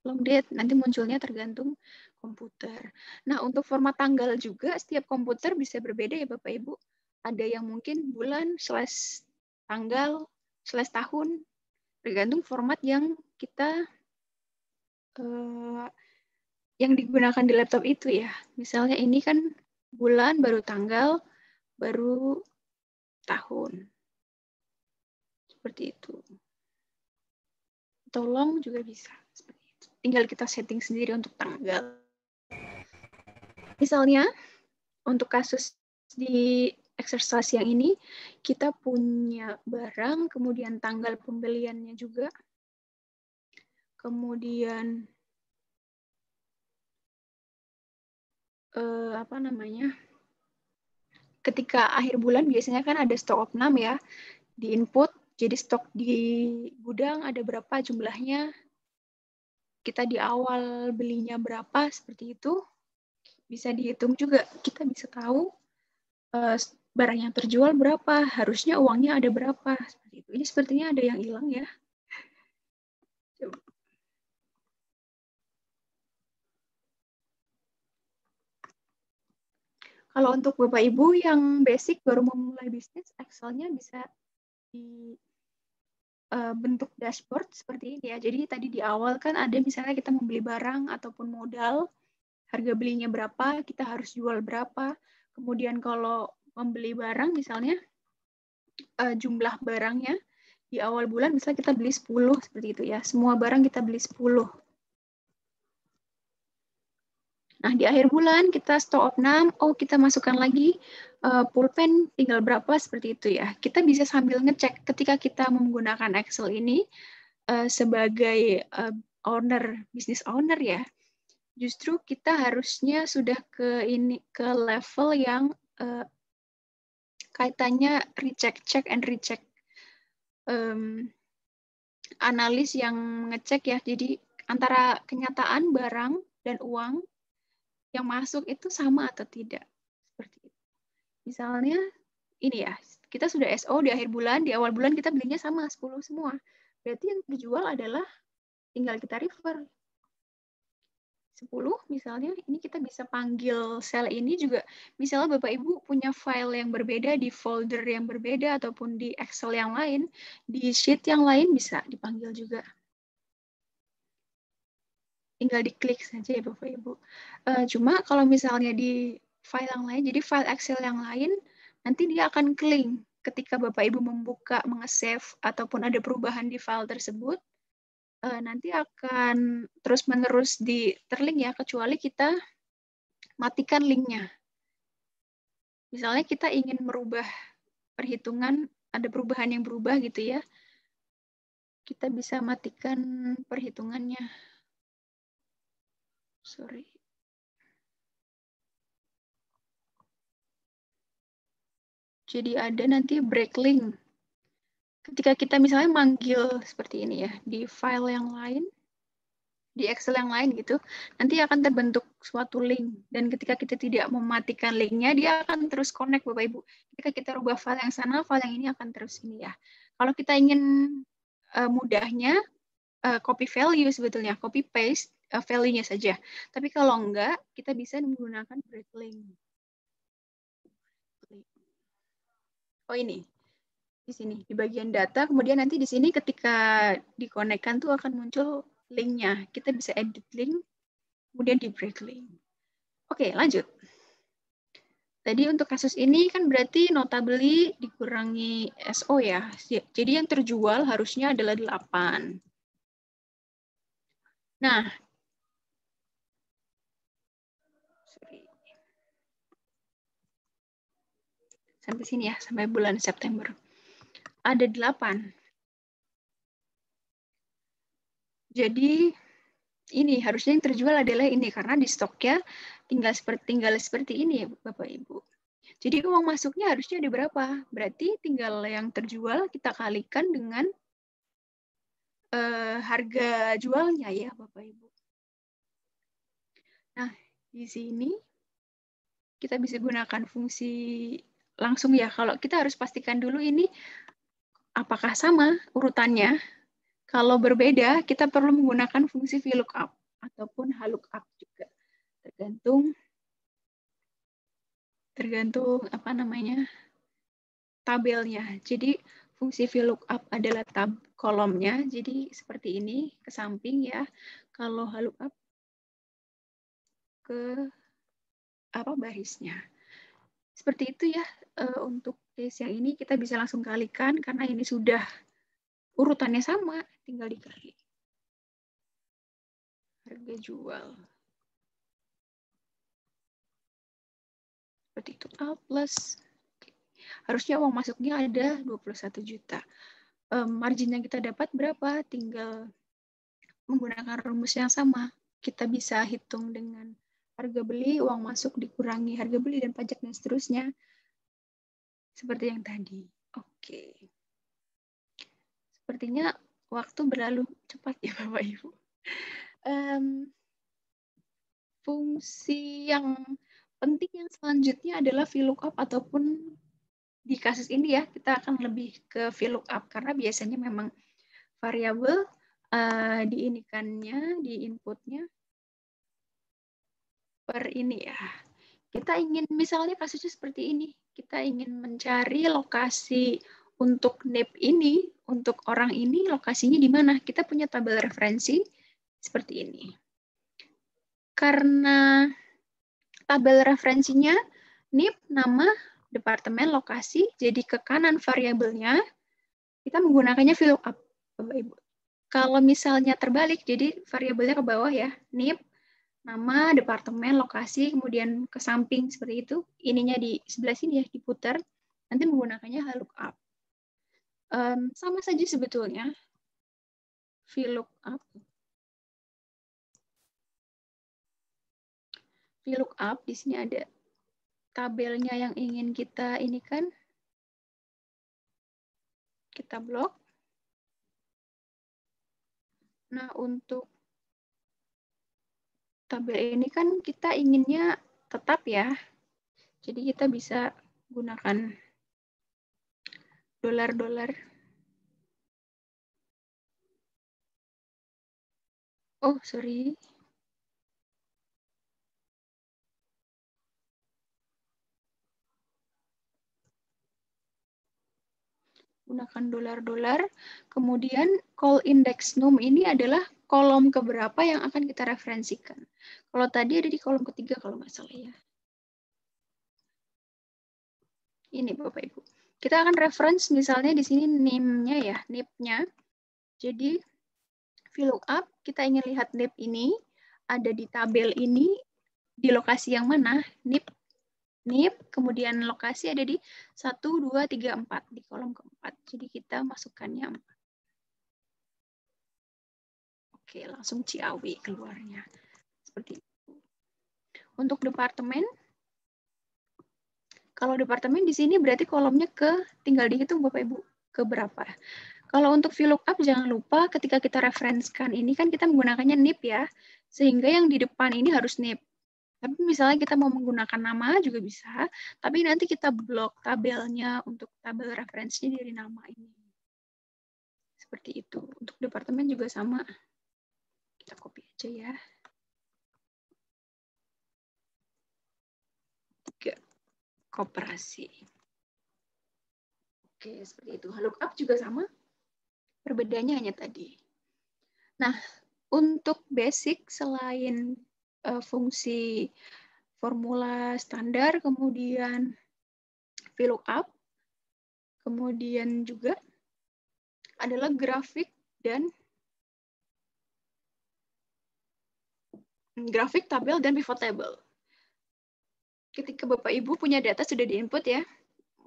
long date, nanti munculnya tergantung komputer. Nah, untuk format tanggal juga, setiap komputer bisa berbeda ya Bapak Ibu. Ada yang mungkin bulan, /tanggal, /tahun, tergantung format yang kita yang digunakan di laptop itu ya. Misalnya ini kan bulan, baru tanggal, baru tahun. Seperti itu. Atau long juga bisa. Seperti itu. Tinggal kita setting sendiri untuk tanggal. Misalnya, untuk kasus di exercise yang ini, kita punya barang, kemudian tanggal pembeliannya juga, kemudian ketika akhir bulan biasanya kan ada stok opnam ya, di input, jadi stok di gudang ada berapa jumlahnya, kita di awal belinya berapa, seperti itu. Bisa dihitung juga, kita bisa tahu barang yang terjual berapa, harusnya uangnya ada berapa. Seperti itu. Ini sepertinya ada yang hilang ya. Coba. Kalau untuk Bapak Ibu yang basic baru memulai bisnis, Excel-nya bisa di bentuk dashboard seperti ini ya. Jadi tadi di awal kan ada misalnya kita membeli barang ataupun modal, harga belinya berapa, kita harus jual berapa. Kemudian kalau membeli barang misalnya jumlah barangnya di awal bulan misalnya kita beli 10 seperti itu ya. Semua barang kita beli 10. Nah, di akhir bulan kita stok opnam, kita masukkan lagi pulpen tinggal berapa seperti itu ya. Kita bisa sambil ngecek ketika kita menggunakan Excel ini sebagai business owner ya. Justru kita harusnya sudah ke level yang kaitannya check and recheck. Analis yang ngecek ya. Jadi antara kenyataan barang dan uang yang masuk itu sama atau tidak. Seperti itu. Misalnya ini ya, kita sudah SO di akhir bulan, di awal bulan kita belinya sama 10 semua. Berarti yang dijual adalah tinggal kita refer. 10 misalnya, ini kita bisa panggil sel ini juga, misalnya Bapak Ibu punya file yang berbeda di folder yang berbeda ataupun di Excel yang lain, di sheet yang lain bisa dipanggil juga. Tinggal diklik saja ya Bapak Ibu. Cuma kalau misalnya di file yang lain, jadi file Excel yang lain, nanti dia akan ke-link ketika Bapak Ibu membuka, menge-save, ataupun ada perubahan di file tersebut, nanti akan terus-menerus terlink ya, kecuali kita matikan linknya. Misalnya kita ingin merubah perhitungan, ada perubahan yang berubah gitu ya, kita bisa matikan perhitungannya. Sorry. Jadi ada nanti break link. Ketika kita misalnya manggil seperti ini ya, di file yang lain, di Excel yang lain gitu, nanti akan terbentuk suatu link. Dan ketika kita tidak mematikan linknya, dia akan terus connect, Bapak Ibu. Ketika kita rubah file yang sana, file yang ini akan terus ini ya. Kalau kita ingin mudahnya, copy value sebetulnya, copy paste value-nya saja. Tapi kalau enggak, kita bisa menggunakan break link. Oh ini, di sini, di bagian data, kemudian nanti di sini ketika dikonekkan tuh akan muncul linknya. Kita bisa edit link, kemudian di break link. Oke, lanjut. Tadi untuk kasus ini kan berarti nota beli dikurangi SO ya. Jadi yang terjual harusnya adalah 8. Nah, sampai sini ya, sampai bulan September. Ada 8. Jadi ini harusnya yang terjual adalah ini karena di stoknya tinggal seperti ini ya Bapak Ibu. Jadi uang masuknya harusnya ada berapa? Berarti tinggal yang terjual kita kalikan dengan harga jualnya ya Bapak Ibu. Nah, di sini kita bisa gunakan fungsi langsung ya. Kalau kita harus pastikan dulu ini apakah sama urutannya. Kalau berbeda, kita perlu menggunakan fungsi VLOOKUP ataupun HLOOKUP juga. Tergantung apa namanya tabelnya. Jadi fungsi VLOOKUP adalah kolomnya. Jadi seperti ini ke samping ya. Kalau HLOOKUP ke barisnya. Seperti itu ya. Untuk case yang ini kita bisa langsung kalikan karena ini sudah urutannya sama, tinggal dikali. Harga jual. Seperti itu. A plus. Harusnya uang masuknya ada 21 juta. Margin yang kita dapat berapa? Tinggal menggunakan rumus yang sama. Kita bisa hitung dengan harga beli, uang masuk dikurangi harga beli dan pajak dan seterusnya. Seperti yang tadi. Oke. Sepertinya waktu berlalu cepat ya Bapak Ibu. Fungsi yang penting yang selanjutnya adalah VLOOKUP ataupun di kasus ini ya kita akan lebih ke VLOOKUP karena biasanya memang variabel diinikannya, di inputnya per ini ya. Kita ingin misalnya kasusnya seperti ini, kita ingin mencari lokasi untuk NIP ini, untuk orang ini lokasinya di mana? Kita punya tabel referensi seperti ini. Karena tabel referensinya NIP, nama, departemen, lokasi, jadi ke kanan variabelnya, kita menggunakannya VLOOKUP, Bapak Ibu. Kalau misalnya terbalik, jadi variabelnya ke bawah ya, NIP, nama, departemen, lokasi, kemudian ke samping seperti itu, ininya di sebelah sini ya, diputar, nanti menggunakannya HLOOKUP. Sama saja sebetulnya, VLOOKUP. VLOOKUP, di sini ada tabelnya yang ingin kita ini kan, kita blok. Nah, untuk tabel ini kan kita inginnya tetap ya. Jadi kita bisa gunakan dolar-dolar. Oh, sorry. Gunakan dolar-dolar. Kemudian call index num ini adalah kolom keberapa yang akan kita referensikan. Kalau tadi ada di kolom ketiga kalau nggak salah ya. Ini Bapak Ibu. Kita akan reference misalnya di sini NIM-nya ya, NIP-nya. Jadi VLOOKUP, kita ingin lihat NIP ini ada di tabel ini di lokasi yang mana? NIP, kemudian lokasi ada di 1, 2, 3, 4 di kolom keempat. Jadi kita masukkannya 4. Oke, langsung Ciawi keluarnya. Seperti itu. Untuk departemen, Kalau departemen di sini berarti kolomnya tinggal dihitung Bapak Ibu ke berapa. Kalau untuk VLOOKUP jangan lupa ketika kita referenskan ini kan kita menggunakannya NIP ya. Sehingga yang di depan ini harus NIP. Tapi misalnya kita mau menggunakan nama juga bisa, tapi nanti kita blok tabelnya untuk tabel referensinya dari nama ini. Seperti itu. Untuk departemen juga sama. Kita copy aja ya. 3. Koperasi. Oke, seperti itu. Lookup juga sama. Perbedaannya hanya tadi. Nah, untuk basic selain fungsi formula standar, kemudian VLOOKUP, kemudian juga adalah grafik tabel dan pivot table. Ketika Bapak Ibu punya data sudah diinput ya,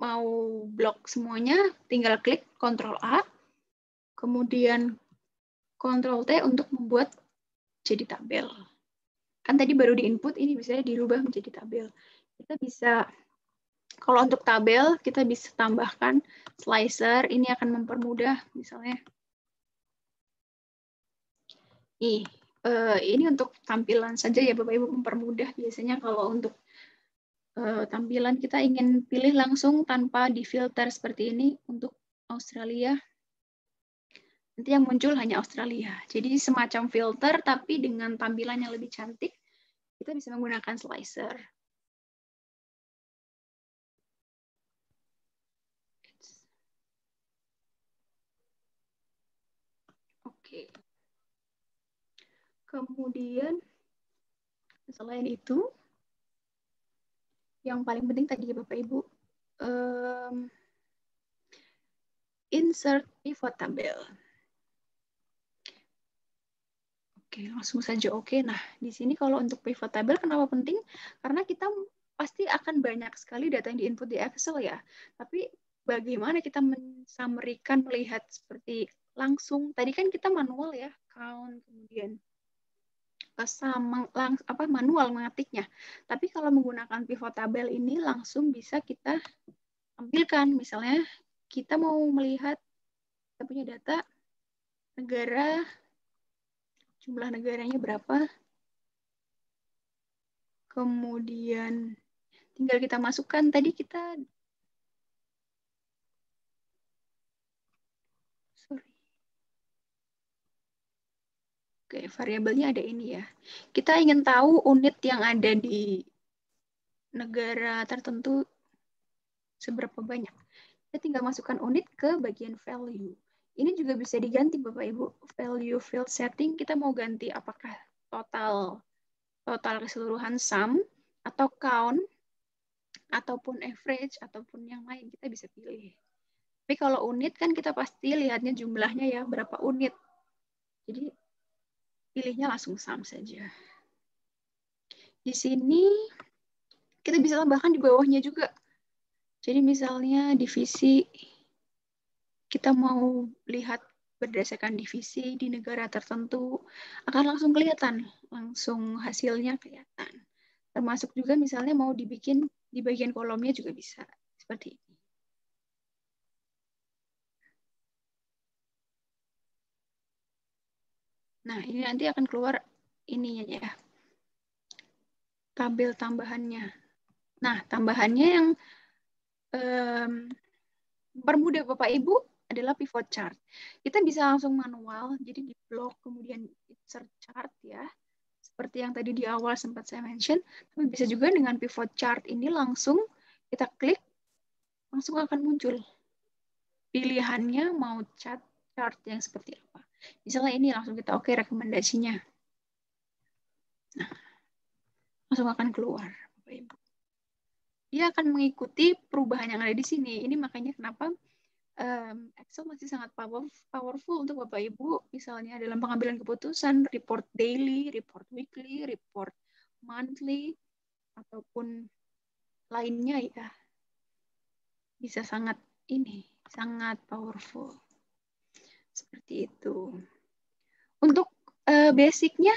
mau blok semuanya, tinggal klik Ctrl A, kemudian Ctrl T untuk membuat jadi tabel. Kan tadi baru diinput, ini bisa dirubah menjadi tabel. Kita bisa, kalau untuk tabel, kita bisa tambahkan slicer, ini akan mempermudah, misalnya. Ini untuk tampilan saja ya Bapak Ibu, mempermudah. Biasanya kalau untuk tampilan kita ingin pilih langsung tanpa difilter seperti ini untuk Australia. Nanti yang muncul hanya Australia. Jadi semacam filter tapi dengan tampilan yang lebih cantik, kita bisa menggunakan slicer. Oke. Kemudian selain itu, yang paling penting tadi ya Bapak Ibu, insert pivot table. Oke, langsung saja oke. Nah, di sini kalau untuk pivot table kenapa penting? Karena kita pasti akan banyak sekali data yang diinput di Excel ya. Tapi bagaimana kita mensummary-kan, melihat seperti langsung. Tadi kan kita manual ya, count, kemudian manual mengetiknya. Tapi kalau menggunakan pivot table ini langsung bisa kita tampilkan. Misalnya kita mau melihat kita punya data negara, jumlah negaranya berapa, kemudian tinggal kita masukkan, tadi kita, Oke, variabelnya ada ini ya. Kita ingin tahu unit yang ada di negara tertentu seberapa banyak. Kita tinggal masukkan unit ke bagian value. Ini juga bisa diganti Bapak Ibu. Value field setting kita mau ganti apakah total keseluruhan sum atau count ataupun average ataupun yang lain kita bisa pilih. Tapi kalau unit kan kita pasti lihatnya jumlahnya ya berapa unit. Jadi pilihnya langsung sum saja. Di sini kita bisa tambahkan di bawahnya juga. Jadi misalnya divisi, kita mau lihat berdasarkan divisi di negara tertentu, akan langsung kelihatan, langsung hasilnya kelihatan. Termasuk juga misalnya mau dibikin di bagian kolomnya juga bisa, seperti ini. Nah, ini nanti akan keluar ininya ya, tabel tambahannya. Nah, tambahannya yang permudah Bapak Ibu adalah pivot chart. Kita bisa langsung manual, jadi di blok, kemudian insert chart ya. Seperti yang tadi di awal sempat saya mention, tapi bisa juga dengan pivot chart ini langsung kita klik, langsung akan muncul. Pilihannya mau chart yang seperti apa. Misalnya ini langsung kita oke rekomendasinya. Nah, langsung akan keluar Bapak Ibu. Dia akan mengikuti perubahan yang ada di sini. Ini makanya kenapa Excel masih sangat powerful untuk Bapak Ibu, misalnya dalam pengambilan keputusan, report daily, report weekly, report monthly, ataupun lainnya ya. Bisa sangat powerful. Seperti itu. Untuk basicnya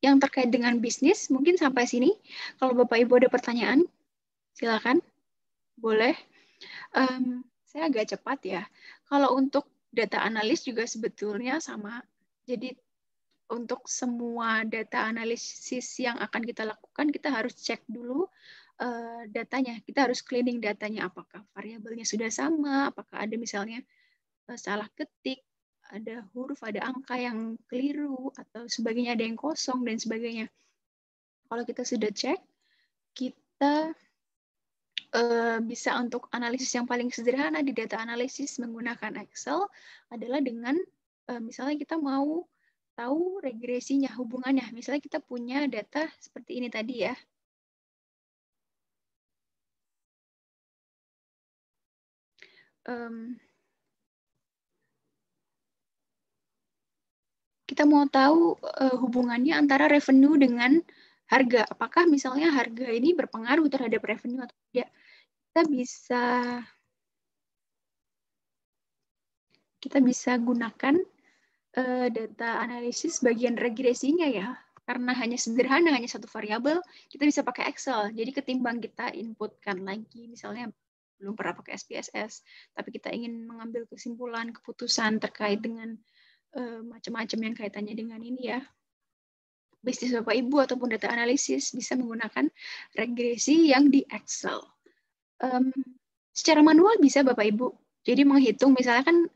yang terkait dengan bisnis, mungkin sampai sini. Kalau Bapak Ibu ada pertanyaan, silakan. Boleh. Saya agak cepat ya. Kalau untuk data analis juga sebetulnya sama. Jadi untuk semua data analisis yang akan kita lakukan, kita harus cek dulu datanya. Kita harus cleaning datanya, apakah variabelnya sudah sama, apakah ada misalnya salah ketik, ada huruf, ada angka yang keliru, atau sebagainya, ada yang kosong, dan sebagainya. Kalau kita sudah cek, kita bisa untuk analisis yang paling sederhana di data analisis menggunakan Excel adalah dengan misalnya kita mau tahu regresinya, hubungannya. Misalnya kita punya data seperti ini tadi ya. Kita mau tahu hubungannya antara revenue dengan harga. Apakah misalnya harga ini berpengaruh terhadap revenue atau tidak? Kita bisa gunakan data analisis bagian regresinya ya. Karena hanya sederhana, hanya satu variabel, kita bisa pakai Excel. Jadi ketimbang kita inputkan lagi, misalnya belum pernah pakai SPSS, tapi kita ingin mengambil kesimpulan, keputusan terkait dengan macam-macam yang kaitannya dengan ini ya. Bisnis Bapak Ibu ataupun data analisis bisa menggunakan regresi yang di Excel. Secara manual bisa Bapak Ibu. Jadi menghitung misalnya kan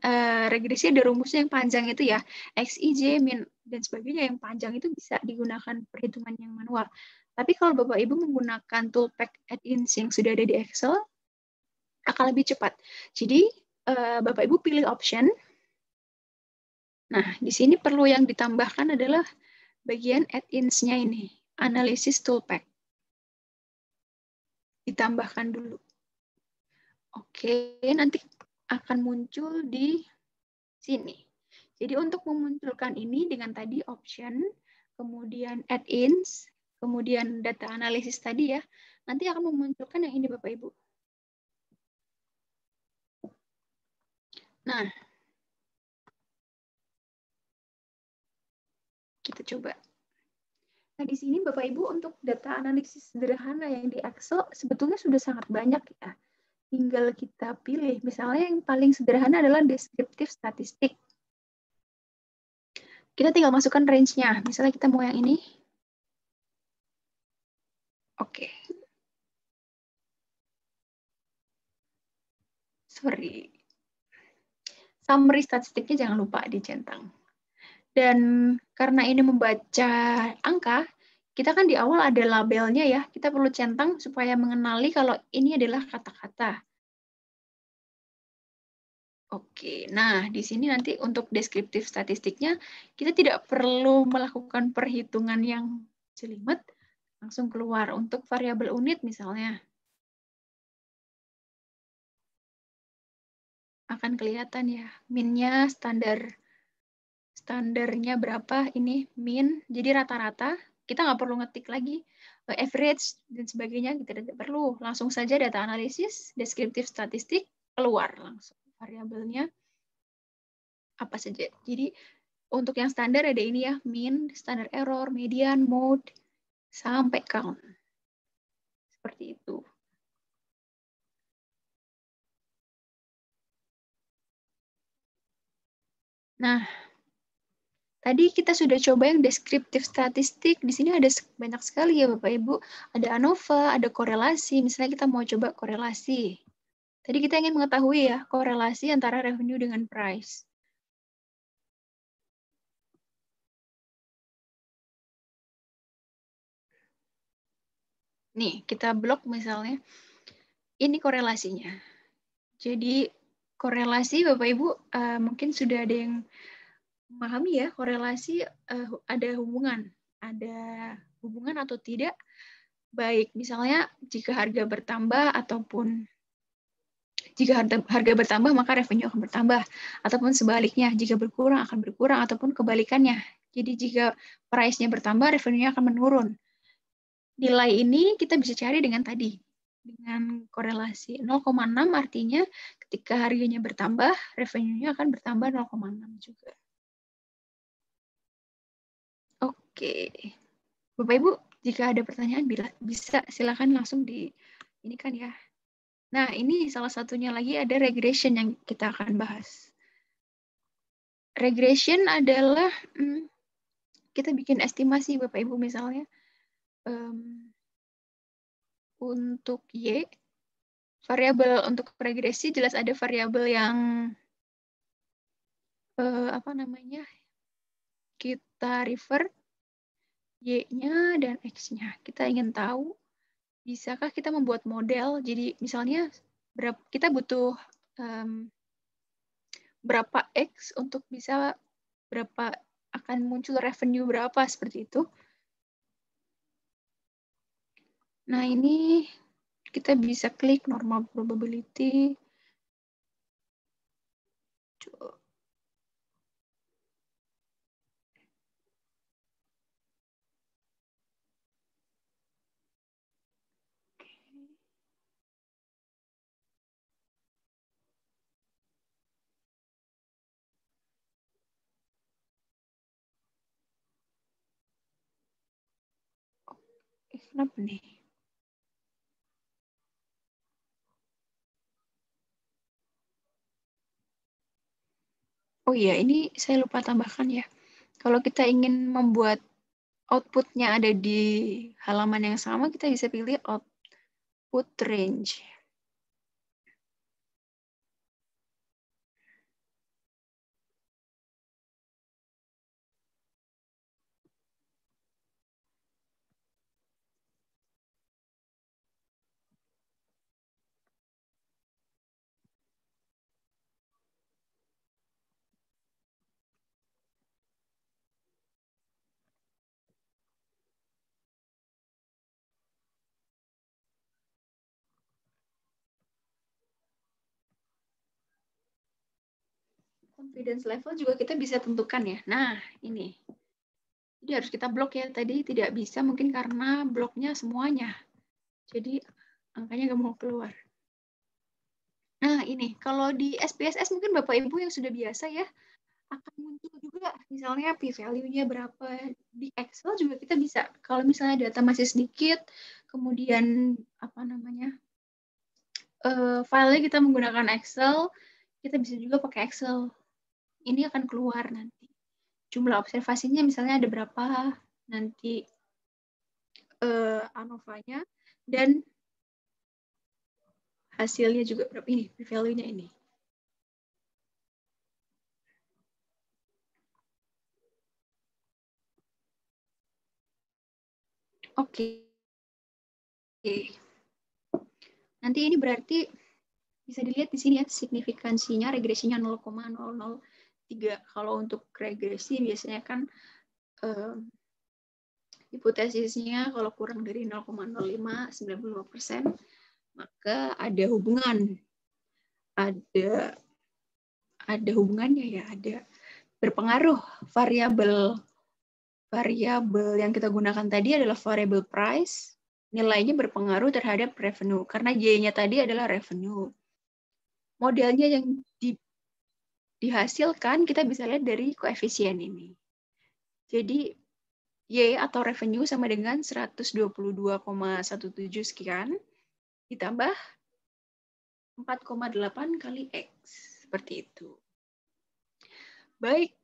regresi ada rumusnya yang panjang itu ya, X, Y, Z, min, dan sebagainya yang panjang itu bisa digunakan perhitungan yang manual. Tapi kalau Bapak Ibu menggunakan toolpack add-ins yang sudah ada di Excel, akan lebih cepat. Jadi Bapak Ibu pilih option. Nah, di sini perlu yang ditambahkan adalah bagian add-ins-nya ini, analisis toolpack. Ditambahkan dulu. Oke, nanti akan muncul di sini. Jadi untuk memunculkan ini dengan tadi option, kemudian add-ins, kemudian data analisis tadi ya, nanti akan memunculkan yang ini Bapak Ibu. Nah, kita coba. Nah, di sini Bapak Ibu untuk data analisis sederhana yang di Excel sebetulnya sudah sangat banyak ya. Tinggal kita pilih. Misalnya yang paling sederhana adalah deskriptif statistik. Kita tinggal masukkan range-nya. Misalnya kita mau yang ini. Oke. Sorry. Summary statistiknya jangan lupa dicentang. Dan karena ini membaca angka, kita kan di awal ada labelnya ya. Kita perlu centang supaya mengenali kalau ini adalah kata-kata. Oke, nah di sini nanti untuk deskriptif statistiknya, kita tidak perlu melakukan perhitungan yang jelimet, langsung keluar. Untuk variabel unit misalnya, akan kelihatan ya, min-nya standarnya berapa, ini min, jadi rata-rata, kita nggak perlu ngetik lagi, average, dan sebagainya, kita tidak perlu. Langsung saja data analisis, deskriptif statistik, keluar langsung variabelnya apa saja. Jadi untuk yang standar ada ini ya, min, standar error, median, mode, sampai count. Seperti itu. Nah, tadi kita sudah coba yang deskriptif statistik. Di sini ada banyak sekali ya Bapak Ibu. Ada ANOVA, ada korelasi. Misalnya kita mau coba korelasi. Tadi kita ingin mengetahui ya, korelasi antara revenue dengan price. Nih, kita blok misalnya. Ini korelasinya. Jadi korelasi Bapak Ibu mungkin sudah ada yang memahami ya, korelasi ada hubungan atau tidak, baik misalnya jika harga bertambah ataupun jika harga bertambah maka revenue akan bertambah, ataupun sebaliknya jika berkurang akan berkurang, ataupun kebalikannya. Jadi jika price-nya bertambah revenue-nya akan menurun. Nilai ini kita bisa cari dengan tadi, dengan korelasi 0,6 artinya ketika harganya bertambah revenue-nya akan bertambah 0,6 juga. Oke, Bapak Ibu, jika ada pertanyaan bisa silakan langsung di ini kan ya. Nah, ini salah satunya lagi ada regression yang kita akan bahas. Regression adalah kita bikin estimasi, Bapak Ibu, misalnya untuk Y, variabel untuk regresi jelas ada variabel yang kita refer, Y-nya dan X-nya. Kita ingin tahu, bisakah kita membuat model, jadi misalnya kita butuh berapa X untuk bisa berapa akan muncul revenue berapa, seperti itu. Nah, ini kita bisa klik normal probability. Kenapa nih? Oh iya, ini saya lupa tambahkan ya. Kalau kita ingin membuat output-nya ada di halaman yang sama, kita bisa pilih output range. Confidence level juga kita bisa tentukan ya. Nah, ini. Jadi harus kita blok ya. Tadi tidak bisa mungkin karena bloknya semuanya. Jadi angkanya nggak mau keluar. Nah, ini. Kalau di SPSS mungkin Bapak Ibu yang sudah biasa ya, akan muncul juga misalnya p-value-nya berapa. Di Excel juga kita bisa. Kalau misalnya data masih sedikit, kemudian filenya kita menggunakan Excel, kita bisa juga pakai Excel. Ini akan keluar nanti. Jumlah observasinya misalnya ada berapa, nanti ANOVA-nya, dan hasilnya juga berapa, ini, p-value-nya ini. Oke. Nanti ini berarti bisa dilihat di sini ya, signifikansinya, regresinya 0,003. Kalau untuk regresi biasanya kan hipotesisnya kalau kurang dari 0,05, 95%, maka ada hubungan. Ada hubungannya ya, ada berpengaruh. Variabel yang kita gunakan tadi adalah variabel price, nilainya berpengaruh terhadap revenue, karena Y-nya tadi adalah revenue. Modelnya yang dihasilkan kita bisa lihat dari koefisien ini. Jadi Y atau revenue sama dengan 122,17 sekian ditambah 4,8 kali X. Seperti itu. Baik,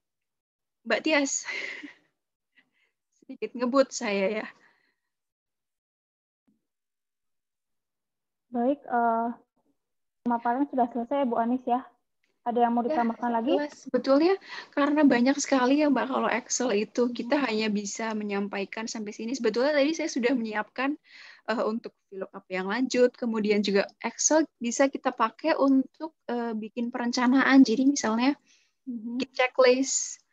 Mbak Tias. Sedikit ngebut saya ya. Baik, pemaparan sudah selesai Bu Anis ya. Ada yang mau ditambahkan lagi? Sebetulnya karena banyak sekali ya Mbak, kalau Excel itu kita hanya bisa menyampaikan sampai sini. Sebetulnya tadi saya sudah menyiapkan untuk VLOOKUP yang lanjut, kemudian juga Excel bisa kita pakai untuk bikin perencanaan. Jadi misalnya checklist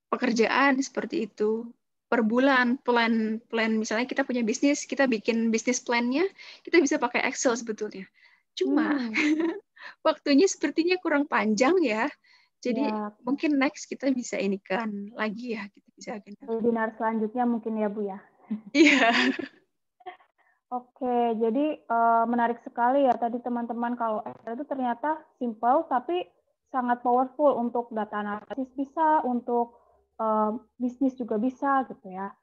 pekerjaan seperti itu. Per bulan, plan misalnya kita punya bisnis, kita bikin bisnis plan-nya, kita bisa pakai Excel sebetulnya. Cuma waktunya sepertinya kurang panjang ya. Jadi ya, mungkin next kita bisa inikan lagi ya, kita bisa agenda. Webinar selanjutnya mungkin ya Bu ya. Iya. Oke, jadi menarik sekali ya tadi teman-teman, kalau Excel itu ternyata simple tapi sangat powerful untuk data analisis bisa, untuk bisnis juga bisa gitu ya.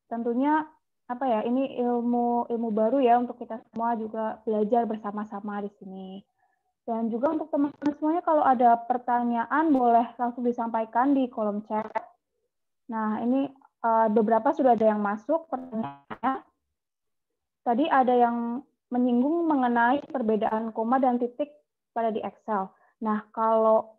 Tentunya apa ya, ini ilmu baru ya untuk kita semua juga belajar bersama-sama di sini. Dan juga untuk teman-teman semuanya kalau ada pertanyaan boleh langsung disampaikan di kolom chat. Nah, ini beberapa sudah ada yang masuk pertanyaannya. Tadi ada yang menyinggung mengenai perbedaan koma dan titik pada di Excel. Nah, kalau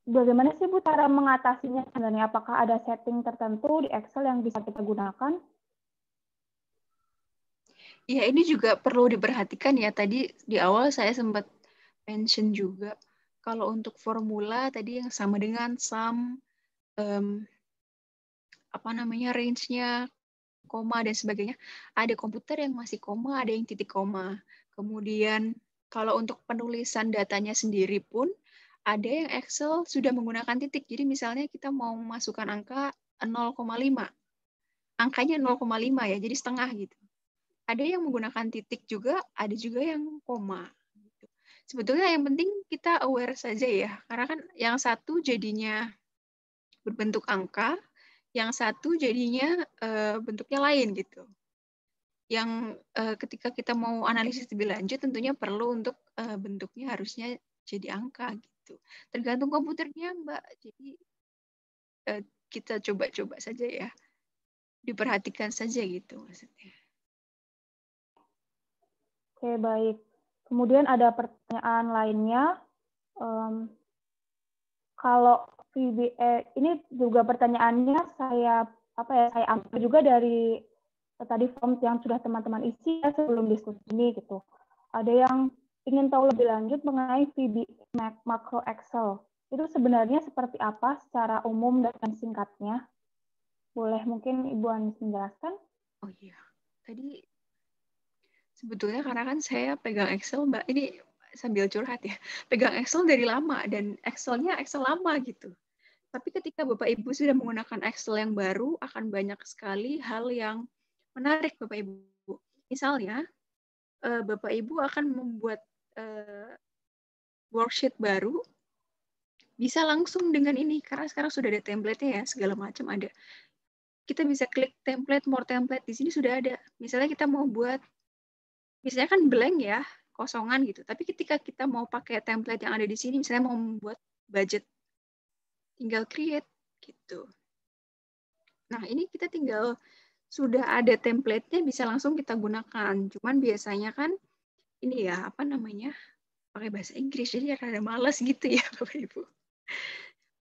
bagaimana sih Bu cara mengatasinya sebenarnya? Apakah ada setting tertentu di Excel yang bisa kita gunakan? Ya, ini juga perlu diperhatikan ya. Tadi di awal saya sempat mention juga kalau untuk formula tadi yang sama dengan sum, range-nya, koma dan sebagainya. Ada komputer yang masih koma, ada yang titik koma. Kemudian kalau untuk penulisan datanya sendiri pun ada yang Excel sudah menggunakan titik. Jadi misalnya kita mau memasukkan angka 0,5. Angkanya 0,5 ya, jadi setengah gitu. Ada yang menggunakan titik juga, ada juga yang koma. Sebetulnya yang penting kita aware saja ya, karena kan yang satu jadinya berbentuk angka, yang satu jadinya bentuknya lain gitu. Yang ketika kita mau analisis lebih lanjut tentunya perlu untuk bentuknya harusnya jadi angka gitu. Tergantung komputernya Mbak. Jadi kita coba-coba saja ya. Diperhatikan saja gitu maksudnya. Oke, baik. Kemudian ada pertanyaan lainnya. Kalau VBA, ini juga pertanyaannya saya ambil juga dari tadi form yang sudah teman-teman isi ya sebelum diskusi ini gitu. Ada yang ingin tahu lebih lanjut mengenai VBA Macro Excel. Itu sebenarnya seperti apa secara umum dan singkatnya? Boleh mungkin Ibu Anis menjelaskan? Oh iya, tadi sebetulnya karena kan saya pegang Excel, Mbak, ini sambil curhat ya, pegang Excel dari lama dan Excelnya Excel lama gitu. Tapi ketika Bapak Ibu sudah menggunakan Excel yang baru, akan banyak sekali hal yang menarik Bapak Ibu. Misalnya, Bapak Ibu akan membuat worksheet baru, bisa langsung dengan ini, karena sekarang sudah ada template-nya ya, segala macam ada. Kita bisa klik template, more template, di sini sudah ada. Misalnya kita mau buat, misalnya kan blank ya, kosongan gitu. Tapi ketika kita mau pakai template yang ada di sini, misalnya mau membuat budget, tinggal create gitu. Nah, ini kita tinggal sudah ada template-nya bisa langsung kita gunakan. Cuman biasanya kan ini ya, pakai bahasa Inggris, jadi rada malas gitu ya Bapak Ibu.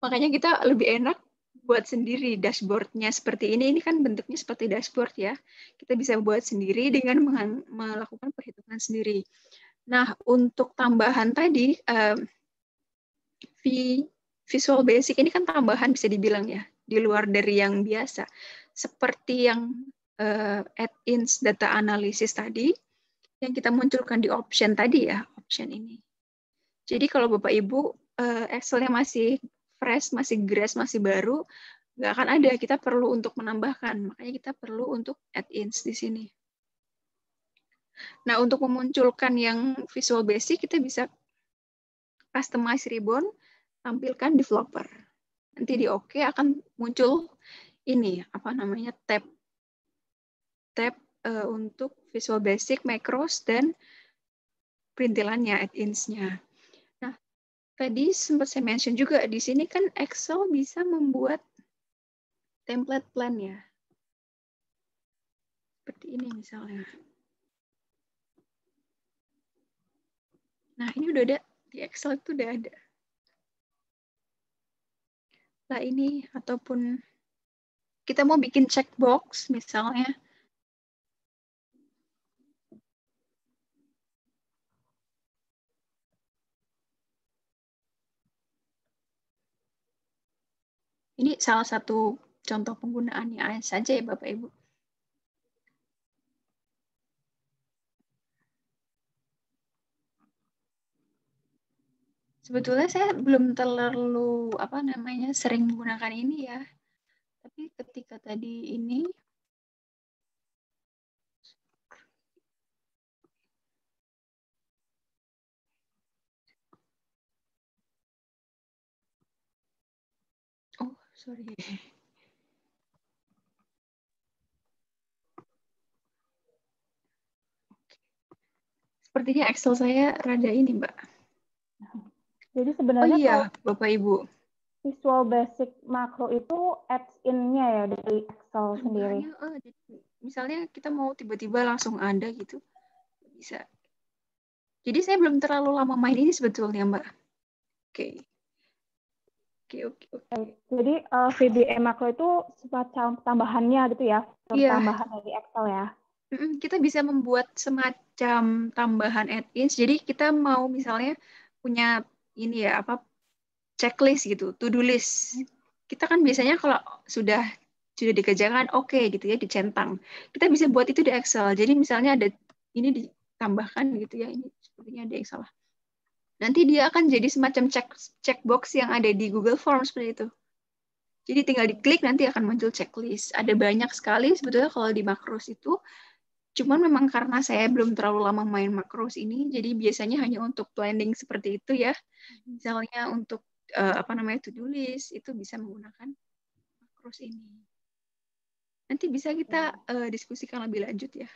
Makanya kita lebih enak buat sendiri dashboard-nya seperti ini. Ini kan bentuknya seperti dashboard ya. Kita bisa buat sendiri dengan melakukan perhitungan sendiri. Nah, untuk tambahan tadi, Visual Basic ini kan tambahan bisa dibilang ya, di luar dari yang biasa. Seperti yang add-ins data analysis tadi, yang kita munculkan di option tadi ya, option ini. Jadi kalau Bapak Ibu Excel-nya masih fresh, masih grass, masih baru, nggak akan ada. Kita perlu untuk menambahkan. Makanya kita perlu untuk add-ins di sini. Nah, untuk memunculkan yang Visual Basic, kita bisa customize ribbon, tampilkan developer. Nanti di OK akan muncul ini, tab untuk Visual Basic, macros, dan perintilannya, add-ins-nya. Nah, tadi sempat saya mention juga, di sini kan Excel bisa membuat template plan ya. Seperti ini misalnya. Nah, ini udah ada, di Excel itu udah ada. Nah, ini, ataupun kita mau bikin checkbox misalnya. Ini salah satu contoh penggunaannya saja ya Bapak Ibu. Sebetulnya saya belum terlalu sering menggunakan ini ya. Tapi ketika tadi ini sorry. Sepertinya Excel saya rada ini, Mbak. Jadi Oh sebenarnya iya, kalau Bapak Ibu. Visual Basic makro itu adds-in-nya ya dari Excel sendiri. Tambahnya, jadi misalnya kita mau tiba-tiba langsung ada gitu, bisa. Jadi saya belum terlalu lama main ini sebetulnya, Mbak. Oke. Oke. Jadi VBA makro itu semacam tambahannya gitu ya, Iya, tambahan dari Excel ya. kita bisa membuat semacam tambahan add-ins. Jadi kita mau misalnya punya ini ya, apa, checklist gitu, to-do list. Kita kan biasanya kalau sudah dikerjakan, oke gitu ya, dicentang. Kita bisa buat itu di Excel. Jadi misalnya ada ini ditambahkan gitu ya, ini sepertinya ada yang salah. Nanti dia akan jadi semacam checkbox yang ada di Google Forms seperti itu. Jadi tinggal diklik nanti akan muncul checklist. Ada banyak sekali sebetulnya kalau di Macros itu. Cuman memang karena saya belum terlalu lama main Macros ini, jadi biasanya hanya untuk planning seperti itu ya. Misalnya untuk apa namanya, to-do list itu bisa menggunakan Macros ini. Nanti bisa kita diskusikan lebih lanjut ya.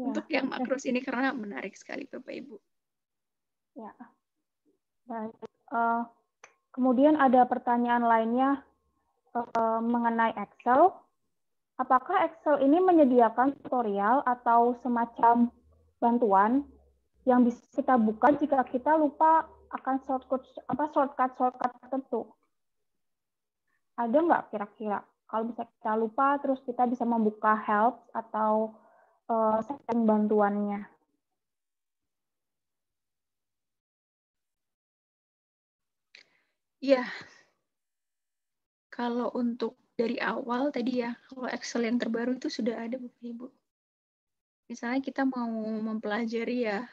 Untuk yang Macros ini karena menarik sekali Bapak Ibu. Ya. Baik. Kemudian ada pertanyaan lainnya mengenai Excel. Apakah Excel ini menyediakan tutorial atau semacam bantuan yang bisa kita buka jika kita lupa akan shortcut tertentu? Ada nggak kira-kira? Kalau bisa kita lupa, terus kita bisa membuka help atau setting bantuannya. Iya. Kalau untuk dari awal tadi ya, kalau Excel yang terbaru itu sudah ada Bapak Ibu. Misalnya kita mau mempelajari ya,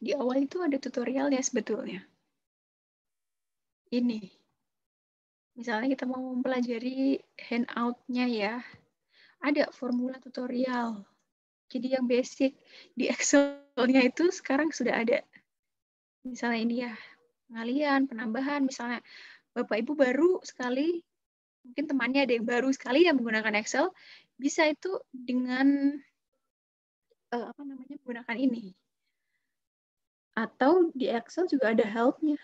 di awal itu ada tutorialnya sebetulnya. Ini. Misalnya kita mau mempelajari handout-nya ya, ada formula tutorial. Jadi yang basic di Excel-nya itu sekarang sudah ada. Misalnya ini ya, pengalian, penambahan, misalnya Bapak Ibu baru sekali, mungkin temannya ada yang baru sekali yang menggunakan Excel, bisa itu dengan menggunakan ini. Atau di Excel juga ada help-nya.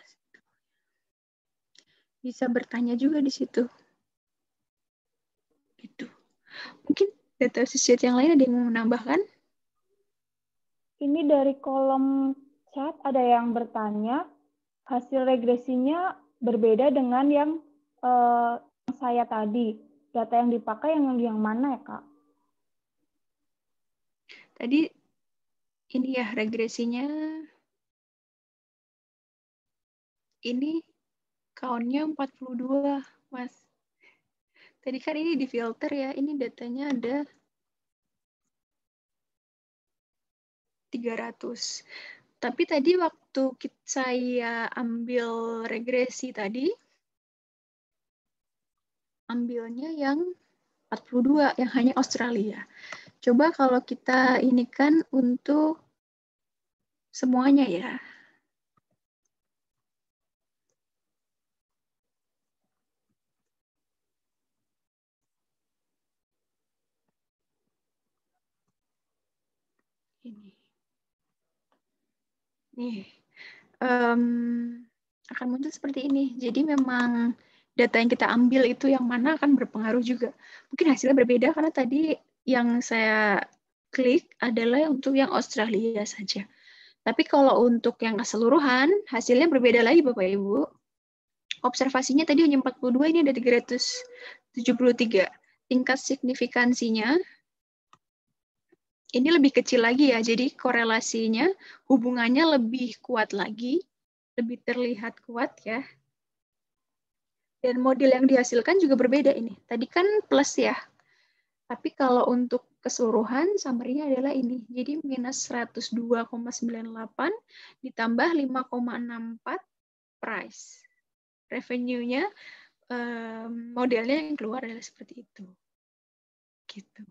Bisa bertanya juga di situ. Gitu. Mungkin data sheet yang lain ada yang mau menambahkan? Ini dari kolom chat ada yang bertanya, hasil regresinya berbeda dengan yang saya tadi. Data yang dipakai yang mana ya, Kak? Tadi ini ya regresinya. Ini count-nya 42, Mas. Tadi kan ini di filter ya, ini datanya ada 300. Tapi tadi waktu saya ambil regresi tadi, ambilnya yang 42, yang hanya Australia. Coba kalau kita ini kan untuk semuanya ya. Ini. Nih. Akan muncul seperti ini. Jadi memang data yang kita ambil itu yang mana akan berpengaruh juga. Mungkin hasilnya berbeda karena tadi yang saya klik adalah untuk yang Australia saja. Tapi kalau untuk yang keseluruhan, hasilnya berbeda lagi Bapak Ibu. Observasinya tadi hanya 42, ini ada 373. Tingkat signifikansinya ini lebih kecil lagi ya, jadi korelasinya, hubungannya lebih kuat lagi, lebih terlihat kuat ya. Dan model yang dihasilkan juga berbeda ini. Tadi kan plus ya, tapi kalau untuk keseluruhan summary-nya adalah ini. Jadi minus 102,98 ditambah 5,64 price. Revenue-nya modelnya yang keluar adalah seperti itu. Gitu.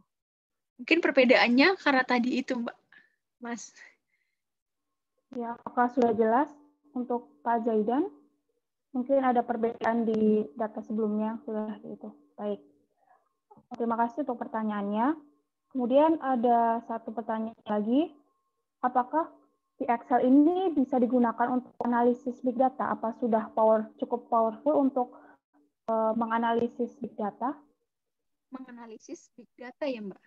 Mungkin perbedaannya karena tadi itu, Mbak. Mas. Ya, apakah sudah jelas untuk Pak Zaidan? Mungkin ada perbedaan di data sebelumnya sudah itu. Baik. Terima kasih untuk pertanyaannya. Kemudian ada satu pertanyaan lagi. apakah di Excel ini bisa digunakan untuk analisis big data? Apa sudah cukup powerful untuk menganalisis big data? Menganalisis big data ya, Mbak?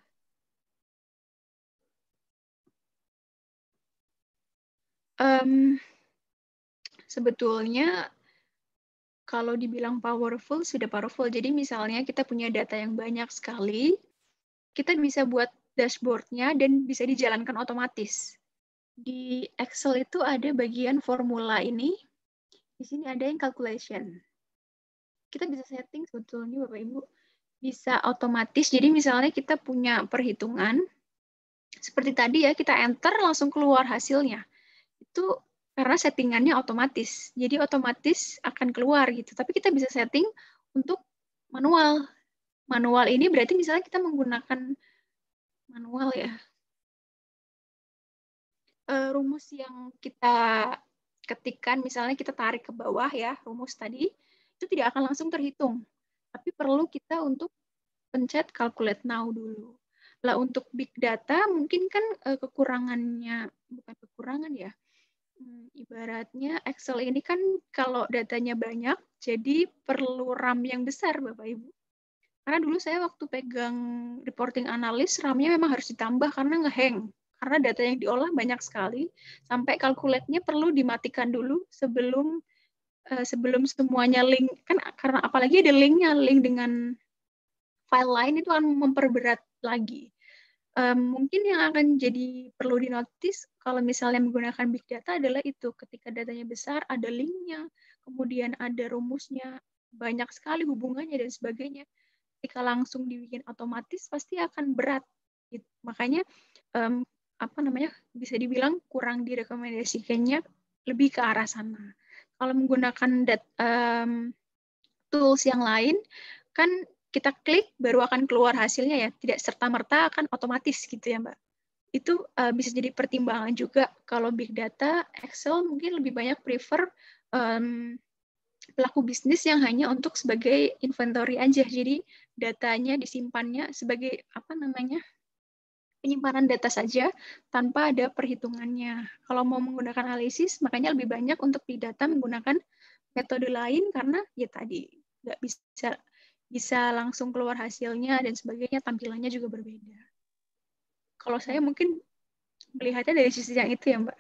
Sebetulnya kalau dibilang powerful, sudah powerful. Jadi misalnya kita punya data yang banyak sekali, kita bisa buat dashboard-nya dan bisa dijalankan otomatis. Di Excel itu ada bagian formula ini, di sini ada yang calculation. Kita bisa setting sebetulnya Bapak Ibu, bisa otomatis. Jadi misalnya kita punya perhitungan, seperti tadi ya, kita enter langsung keluar hasilnya. Itu karena settingannya otomatis. Jadi otomatis akan keluar gitu. Tapi kita bisa setting untuk manual. Manual ini berarti misalnya kita menggunakan manual ya. Rumus yang kita ketikkan, misalnya kita tarik ke bawah ya, rumus tadi, itu tidak akan langsung terhitung. Tapi perlu kita untuk pencet calculate now dulu. Lah untuk big data mungkin kan kekurangannya, bukan kekurangan ya, ibaratnya Excel ini kan kalau datanya banyak, jadi perlu RAM yang besar Bapak Ibu. Karena dulu saya waktu pegang reporting analis, RAM-nya memang harus ditambah karena ngehang. Karena data yang diolah banyak sekali, sampai kalkulatnya perlu dimatikan dulu sebelum semuanya link. Kan karena apalagi ada linknya, link dengan file lain itu akan memperberat lagi. Mungkin yang akan jadi perlu dinotis kalau misalnya menggunakan big data adalah itu, ketika datanya besar, ada linknya, kemudian ada rumusnya, banyak sekali hubungannya dan sebagainya. Ketika langsung dibikin otomatis pasti akan berat. Gitu. Makanya bisa dibilang kurang direkomendasikannya lebih ke arah sana. Kalau menggunakan tools yang lain, kan kita klik baru akan keluar hasilnya ya, tidak serta-merta akan otomatis gitu ya Mbak. Itu bisa jadi pertimbangan juga kalau big data, Excel mungkin lebih banyak prefer pelaku bisnis yang hanya untuk sebagai inventory aja. Jadi datanya disimpannya sebagai penyimpanan data saja tanpa ada perhitungannya. Kalau mau menggunakan analisis, makanya lebih banyak untuk big data menggunakan metode lain karena ya tadi nggak bisa langsung keluar hasilnya dan sebagainya, tampilannya juga berbeda. Kalau saya mungkin melihatnya dari sisi yang itu ya Mbak.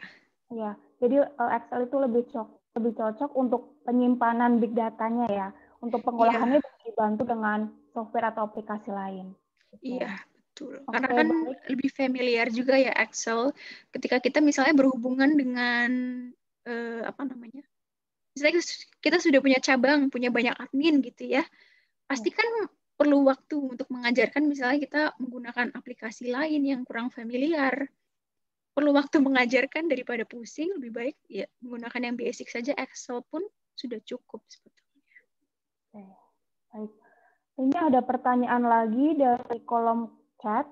Ya, jadi Excel itu lebih cocok untuk penyimpanan big datanya ya. Untuk pengolahannya bisa dibantu dengan software atau aplikasi lain. Iya, betul. Karena kan lebih familiar juga ya Excel. Ketika kita misalnya berhubungan dengan misalnya kita sudah punya cabang, punya banyak admin gitu ya, pasti kan perlu waktu untuk mengajarkan. Misalnya kita menggunakan aplikasi lain yang kurang familiar, perlu waktu mengajarkan daripada pusing, lebih baik ya menggunakan yang basic saja. Excel pun sudah cukup sebetulnya. Baik. Ini ada pertanyaan lagi dari kolom chat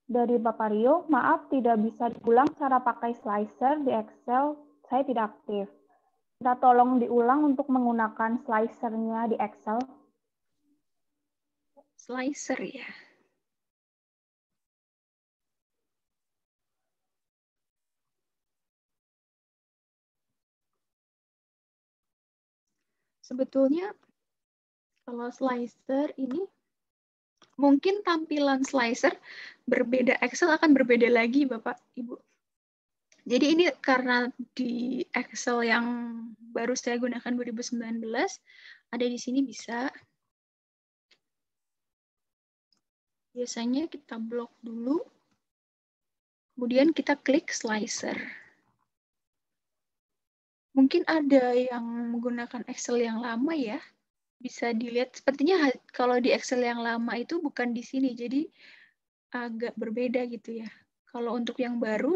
dari Bapak Rio. Maaf, tidak bisa diulang cara pakai slicer di Excel. Saya tidak aktif. Kita tolong diulang untuk menggunakan slicernya di Excel. Slicer ya. Sebetulnya kalau slicer ini mungkin tampilan slicer berbeda, Excel akan berbeda lagi Bapak Ibu. Jadi ini karena di Excel yang baru saya gunakan 2019, ada di sini bisa. Biasanya kita blok dulu, kemudian kita klik slicer. Mungkin ada yang menggunakan Excel yang lama ya, bisa dilihat. Sepertinya kalau di Excel yang lama itu bukan di sini, jadi agak berbeda gitu ya. Kalau untuk yang baru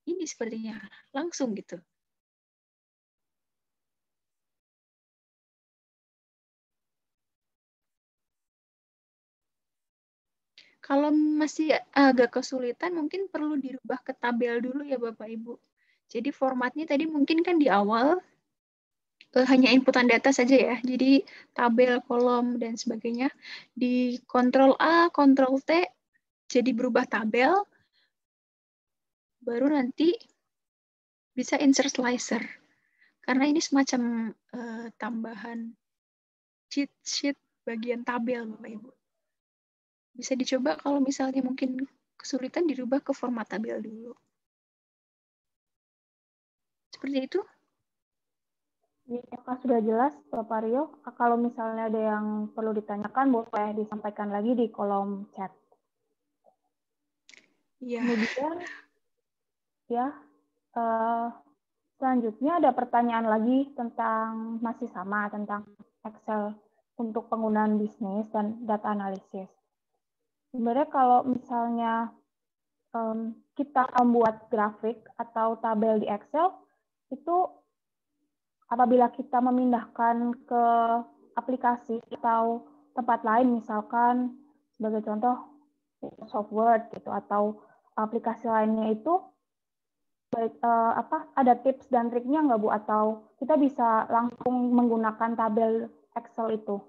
ini sepertinya langsung gitu. Kalau masih agak kesulitan, mungkin perlu dirubah ke tabel dulu ya Bapak Ibu. Jadi formatnya tadi mungkin kan di awal hanya inputan data saja ya. Jadi tabel, kolom, dan sebagainya. Di Ctrl A, Ctrl T, jadi berubah tabel. baru nanti bisa insert slicer. Karena ini semacam tambahan cheat sheet bagian tabel, Bapak Ibu. Bisa dicoba kalau misalnya mungkin kesulitan dirubah ke format tabel dulu. Seperti itu. Ya, sudah jelas, Bapak Rio. Kalau misalnya ada yang perlu ditanyakan, boleh disampaikan lagi di kolom chat. Ya. Kemudian, ya, selanjutnya ada pertanyaan lagi tentang masih sama tentang Excel untuk penggunaan bisnis dan data analisis. Sebenarnya kalau misalnya kita membuat grafik atau tabel di Excel, itu apabila kita memindahkan ke aplikasi atau tempat lain, misalkan sebagai contoh Microsoft gitu atau aplikasi lainnya itu ada tips dan triknya nggak Bu? Atau kita bisa langsung menggunakan tabel Excel itu,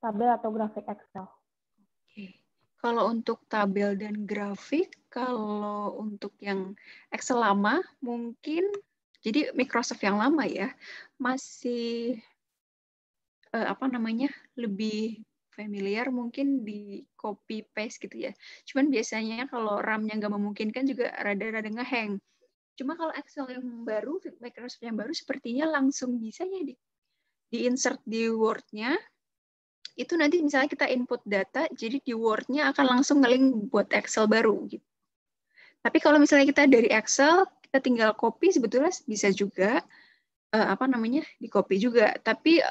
tabel atau grafik Excel? Oke. Kalau untuk tabel dan grafik, kalau untuk yang Excel lama, mungkin jadi Microsoft yang lama ya, masih lebih familiar mungkin di copy paste gitu ya. Cuman biasanya kalau RAM-nya nggak memungkinkan juga rada-rada nge-hang. Cuma kalau Excel yang baru, Microsoft yang baru sepertinya langsung bisa ya di-insert di Word-nya. Itu nanti misalnya kita input data, jadi di Word-nya akan langsung nge-link buat Excel baru. Gitu. Tapi kalau misalnya kita dari Excel, kita tinggal copy, sebetulnya bisa juga di copy juga. Tapi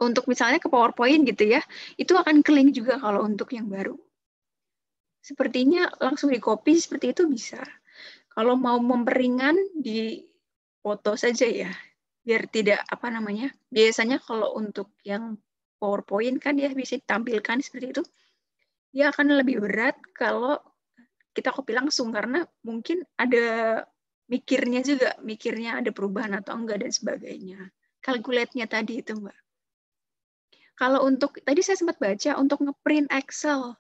untuk misalnya ke PowerPoint gitu ya, itu akan ke-link juga kalau untuk yang baru. Sepertinya langsung di-copy seperti itu bisa. Kalau mau memperingan di foto saja ya, biar tidak biasanya kalau untuk yang PowerPoint kan dia bisa ditampilkan seperti itu, dia akan lebih berat kalau kita copy langsung karena mungkin ada mikirnya ada perubahan atau enggak dan sebagainya. Calculate-nya tadi itu Mbak. Kalau untuk tadi saya sempat baca untuk ngeprint Excel,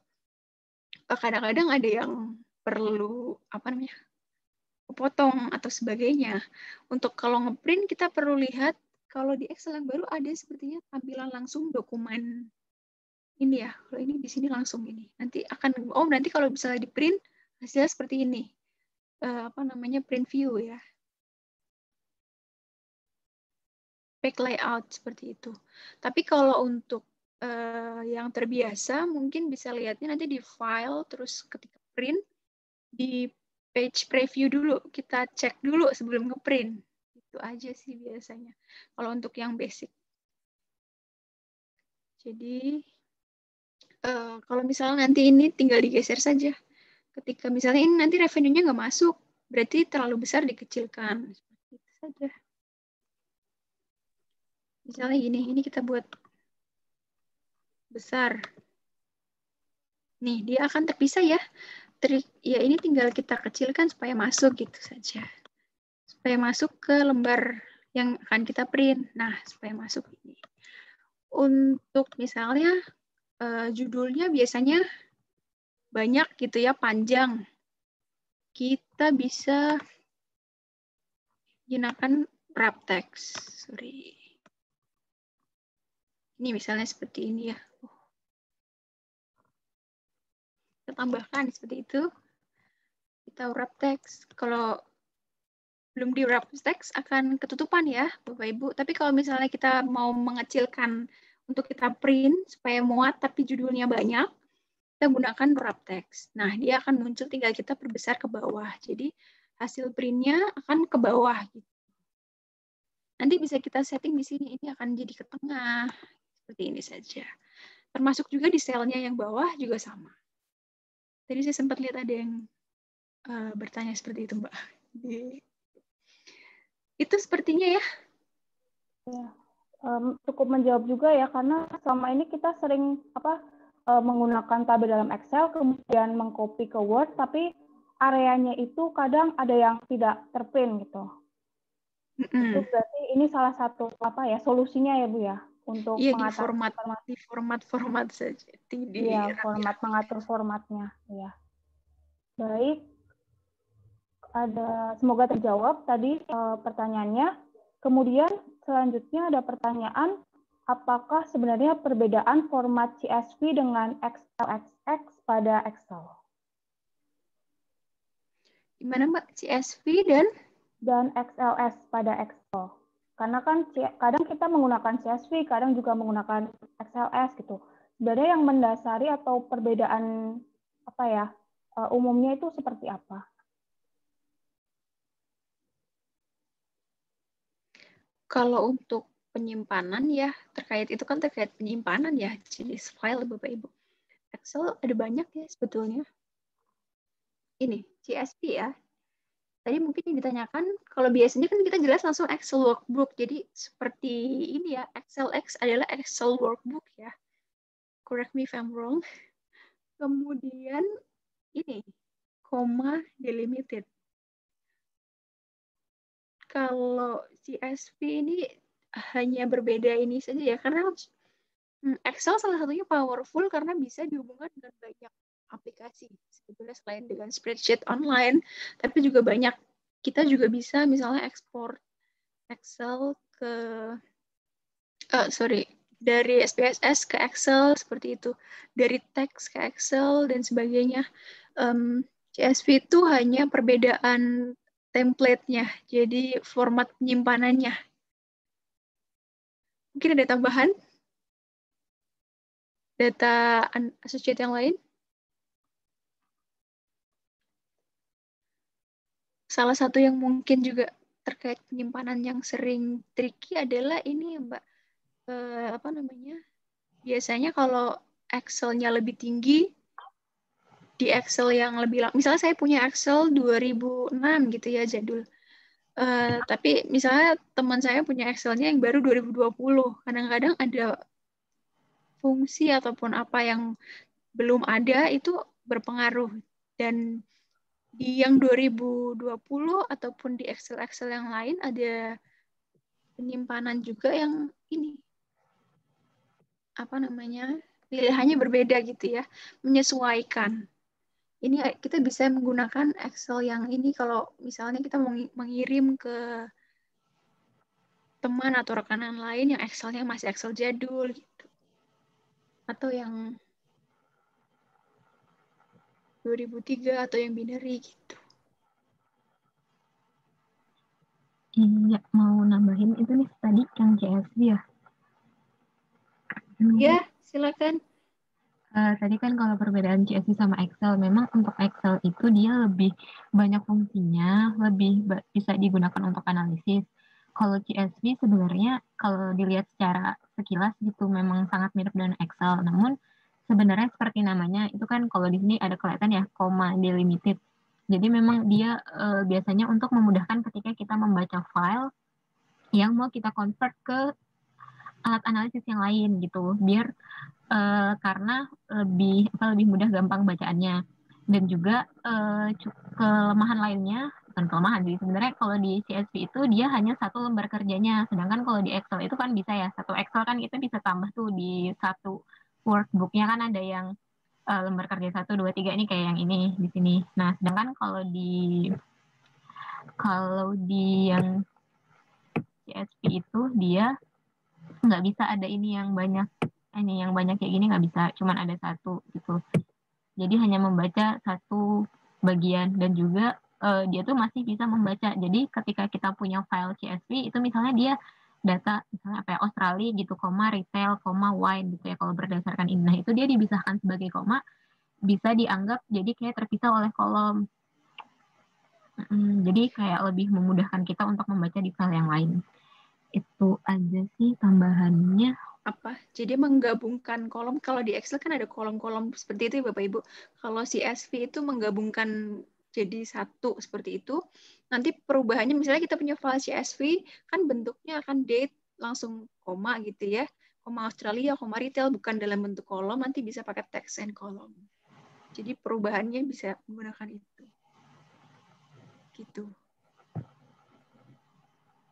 kadang-kadang ada yang perlu potong atau sebagainya. Untuk kalau ngeprint kita perlu lihat kalau di Excel yang baru ada sepertinya tampilan langsung dokumen ini ya. Kalau ini di sini langsung ini. Nanti kalau misalnya di print hasilnya seperti ini. Print view ya. Back layout seperti itu. Tapi kalau untuk yang terbiasa mungkin bisa lihatnya nanti di file terus ketika print di page preview dulu, kita cek dulu sebelum ngeprint. Itu aja sih biasanya. Kalau untuk yang basic. Jadi, kalau misalnya nanti ini tinggal digeser saja. Ketika misalnya ini nanti revenue-nya nggak masuk, berarti terlalu besar dikecilkan. Seperti itu saja. Misalnya ini kita buat besar. Nih, dia akan terpisah ya. Ini tinggal kita kecilkan supaya masuk gitu saja. Supaya masuk ke lembar yang akan kita print. Nah, supaya masuk ini. Untuk misalnya judulnya biasanya banyak gitu ya, panjang. Kita bisa gunakan wrap text. Sorry. Ini misalnya seperti ini ya. Kita tambahkan seperti itu. Kita wrap text. Kalau belum di wrap text akan ketutupan ya Bapak Ibu. Tapi kalau misalnya kita mau mengecilkan untuk kita print supaya muat tapi judulnya banyak, kita gunakan wrap text. Nah, dia akan muncul tinggal kita perbesar ke bawah. Jadi hasil printnya akan ke bawah. Gitu. Nanti bisa kita setting di sini. Ini akan jadi ke tengah. Seperti ini saja. Termasuk juga di selnya yang bawah juga sama. Tadi saya sempat lihat ada yang bertanya seperti itu, Mbak. Itu sepertinya ya. Ya, cukup menjawab juga ya, karena selama ini kita sering menggunakan tabel dalam Excel, kemudian mengcopy ke Word, tapi areanya itu kadang ada yang tidak terprint gitu. Itu berarti ini salah satu solusinya ya Bu ya, untuk mengatasi format saja. Iya, mengatur formatnya. Ya. Baik. semoga terjawab tadi pertanyaannya. Kemudian selanjutnya ada pertanyaan, apakah sebenarnya perbedaan format CSV dengan XLSX pada Excel? Gimana Mbak? CSV dan XLS pada Excel. Karena kan kadang kita menggunakan CSV, kadang juga menggunakan XLS gitu. Sebenarnya yang mendasari atau perbedaan umumnya itu seperti apa? Kalau untuk penyimpanan ya, terkait penyimpanan ya, jenis file Bapak Ibu. Excel ada banyak ya sebetulnya. Ini, CSV ya. Tadi mungkin yang ditanyakan, kalau biasanya kan kita jelas langsung Excel workbook. Jadi seperti ini ya, XLX adalah Excel workbook ya. Correct me if I'm wrong. Kemudian ini, koma delimited. Kalau CSV ini hanya berbeda ini saja ya, karena Excel salah satunya powerful karena bisa dihubungkan dengan banyak aplikasi. Sebetulnya selain dengan spreadsheet online, tapi juga banyak. Kita juga bisa misalnya ekspor Excel ke, dari SPSS ke Excel seperti itu, dari teks ke Excel dan sebagainya. CSV itu hanya perbedaan template-nya, jadi format penyimpanannya. Mungkin ada tambahan? Data associate yang lain? Salah satu yang mungkin juga terkait penyimpanan yang sering tricky adalah ini Mbak, biasanya kalau Excel-nya lebih tinggi, di Excel yang lebih lama, misalnya saya punya Excel 2006 gitu ya, jadul. Tapi misalnya teman saya punya Excel-nya yang baru 2020. Kadang-kadang ada fungsi ataupun apa yang belum ada itu berpengaruh. Dan di yang 2020 ataupun di Excel-Excel yang lain ada penyimpanan juga yang ini, pilihannya berbeda gitu ya, menyesuaikan. Ini kita bisa menggunakan Excel yang ini kalau misalnya kita mau mengirim ke teman atau rekanan lain yang Excelnya masih Excel jadul gitu. Atau yang 2003 atau yang binary gitu. Iya, mau nambahin itu nih tadi yang CSV ya. Ya, silakan. Tadi kan kalau perbedaan CSV sama Excel, memang untuk Excel itu dia lebih banyak fungsinya, lebih bisa digunakan untuk analisis. Kalau CSV sebenarnya kalau dilihat secara sekilas gitu memang sangat mirip dengan Excel. Namun sebenarnya seperti namanya itu kan kalau di sini ada kelihatan ya koma delimited. Jadi memang dia biasanya untuk memudahkan ketika kita membaca file yang mau kita convert ke alat analisis yang lain gitu, biar karena lebih mudah gampang bacaannya. Dan juga kelemahan lainnya, bukan kelemahan sih sebenarnya, kalau di CSV itu dia hanya satu lembar kerjanya, sedangkan kalau di Excel itu kan bisa ya, satu Excel kan kita bisa tambah tuh di satu workbooknya kan ada yang lembar kerja 1, 2, 3 ini kayak yang ini di sini. Nah, sedangkan kalau di yang CSV itu dia nggak bisa ada ini yang banyak kayak gini, nggak bisa, cuman ada satu gitu. Jadi hanya membaca satu bagian dan juga dia tuh masih bisa membaca. Jadi ketika kita punya file CSV itu misalnya dia data misalnya apa ya, Australia gitu, koma retail, koma wine gitu ya, kalau berdasarkan ini. Nah, itu dia dipisahkan sebagai koma, bisa dianggap jadi kayak terpisah oleh kolom. Jadi kayak lebih memudahkan kita untuk membaca di file yang lain. Itu aja sih tambahannya. Jadi menggabungkan kolom, kalau di Excel kan ada kolom-kolom seperti itu ya Bapak Ibu. Kalau CSV itu menggabungkan jadi satu seperti itu. Nanti perubahannya misalnya kita punya file CSV, kan bentuknya akan date langsung koma gitu ya. Koma Australia, koma retail, bukan dalam bentuk kolom, nanti bisa pakai text and column. Jadi perubahannya bisa menggunakan itu. Gitu.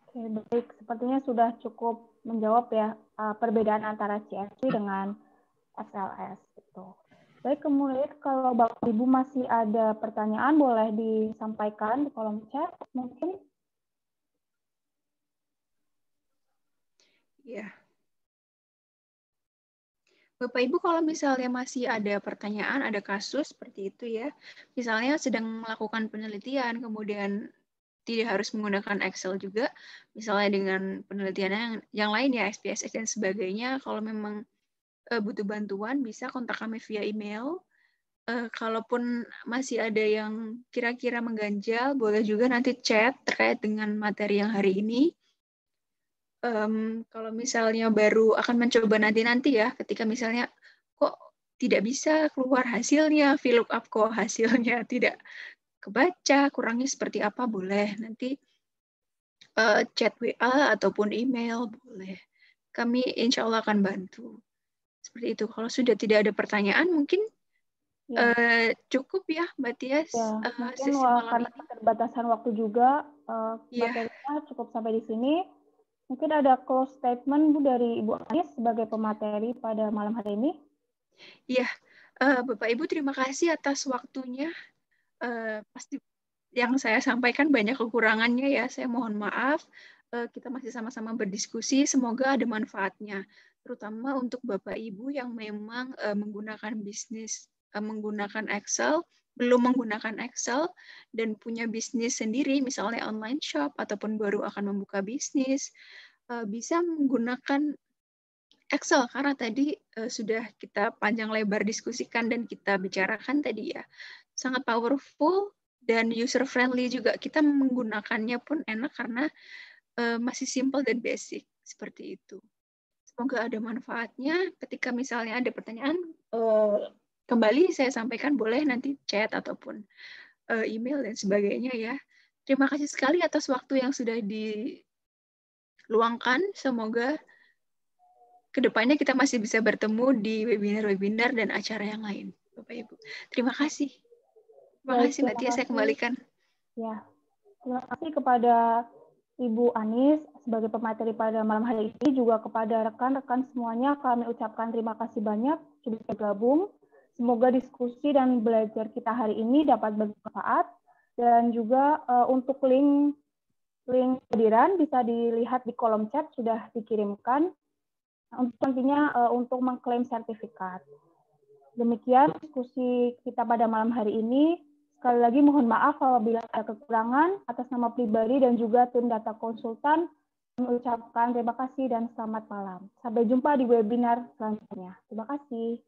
Oke, baik. Sepertinya sudah cukup menjawab ya perbedaan antara CSV dengan XLS. Gitu. Baik, kemudian kalau Bapak Ibu masih ada pertanyaan, boleh disampaikan di kolom chat mungkin. Ya. Bapak Ibu kalau misalnya masih ada pertanyaan, ada kasus seperti itu ya, misalnya sedang melakukan penelitian, kemudian tidak harus menggunakan Excel juga, misalnya dengan penelitian yang lain ya, SPSS dan sebagainya, kalau memang butuh bantuan bisa kontak kami via email. Kalaupun masih ada yang kira-kira mengganjal, boleh juga nanti chat terkait dengan materi yang hari ini. Kalau misalnya baru akan mencoba nanti ya, ketika misalnya kok tidak bisa keluar hasilnya, VLOOKUP kok hasilnya tidak kebaca, kurangnya seperti apa, boleh nanti chat WA ataupun email, boleh. Kami insya Allah akan bantu. Seperti itu. Kalau sudah tidak ada pertanyaan, mungkin Ya, cukup ya, Mbak Tias, mungkin sesi malam karena ini. keterbatasan waktu juga, Iya. materinya cukup sampai di sini. Mungkin ada close statement Bu dari Ibu Anis sebagai pemateri pada malam hari ini. Iya, Bapak Ibu terima kasih atas waktunya. Pasti yang saya sampaikan banyak kekurangannya ya, saya mohon maaf. Kita masih sama-sama berdiskusi, semoga ada manfaatnya. Terutama untuk Bapak Ibu yang memang menggunakan menggunakan Excel, belum menggunakan Excel, dan punya bisnis sendiri, misalnya online shop, ataupun baru akan membuka bisnis, bisa menggunakan Excel, karena tadi sudah kita panjang lebar diskusikan dan kita bicarakan tadi ya, sangat powerful dan user friendly juga. Kita menggunakannya pun enak karena masih simple dan basic seperti itu. Semoga ada manfaatnya. Ketika misalnya ada pertanyaan, kembali saya sampaikan boleh nanti chat ataupun email dan sebagainya ya. Terima kasih sekali atas waktu yang sudah diluangkan. Semoga kedepannya kita masih bisa bertemu di webinar-webinar dan acara yang lain, Bapak Ibu. Terima kasih. Terima kasih, Mbak Tia. Saya kembalikan. Ya, terima kasih kepada Ibu Anis sebagai pemateri pada malam hari ini, juga kepada rekan-rekan semuanya kami ucapkan terima kasih banyak sudah bergabung. Semoga diskusi dan belajar kita hari ini dapat bermanfaat, dan juga untuk link hadiran bisa dilihat di kolom chat sudah dikirimkan untuk nantinya untuk mengklaim sertifikat. Demikian diskusi kita pada malam hari ini. Sekali lagi mohon maaf apabila ada kekurangan. Atas nama pribadi dan juga tim data konsultan, kami ucapkan terima kasih dan selamat malam. Sampai jumpa di webinar selanjutnya. Terima kasih.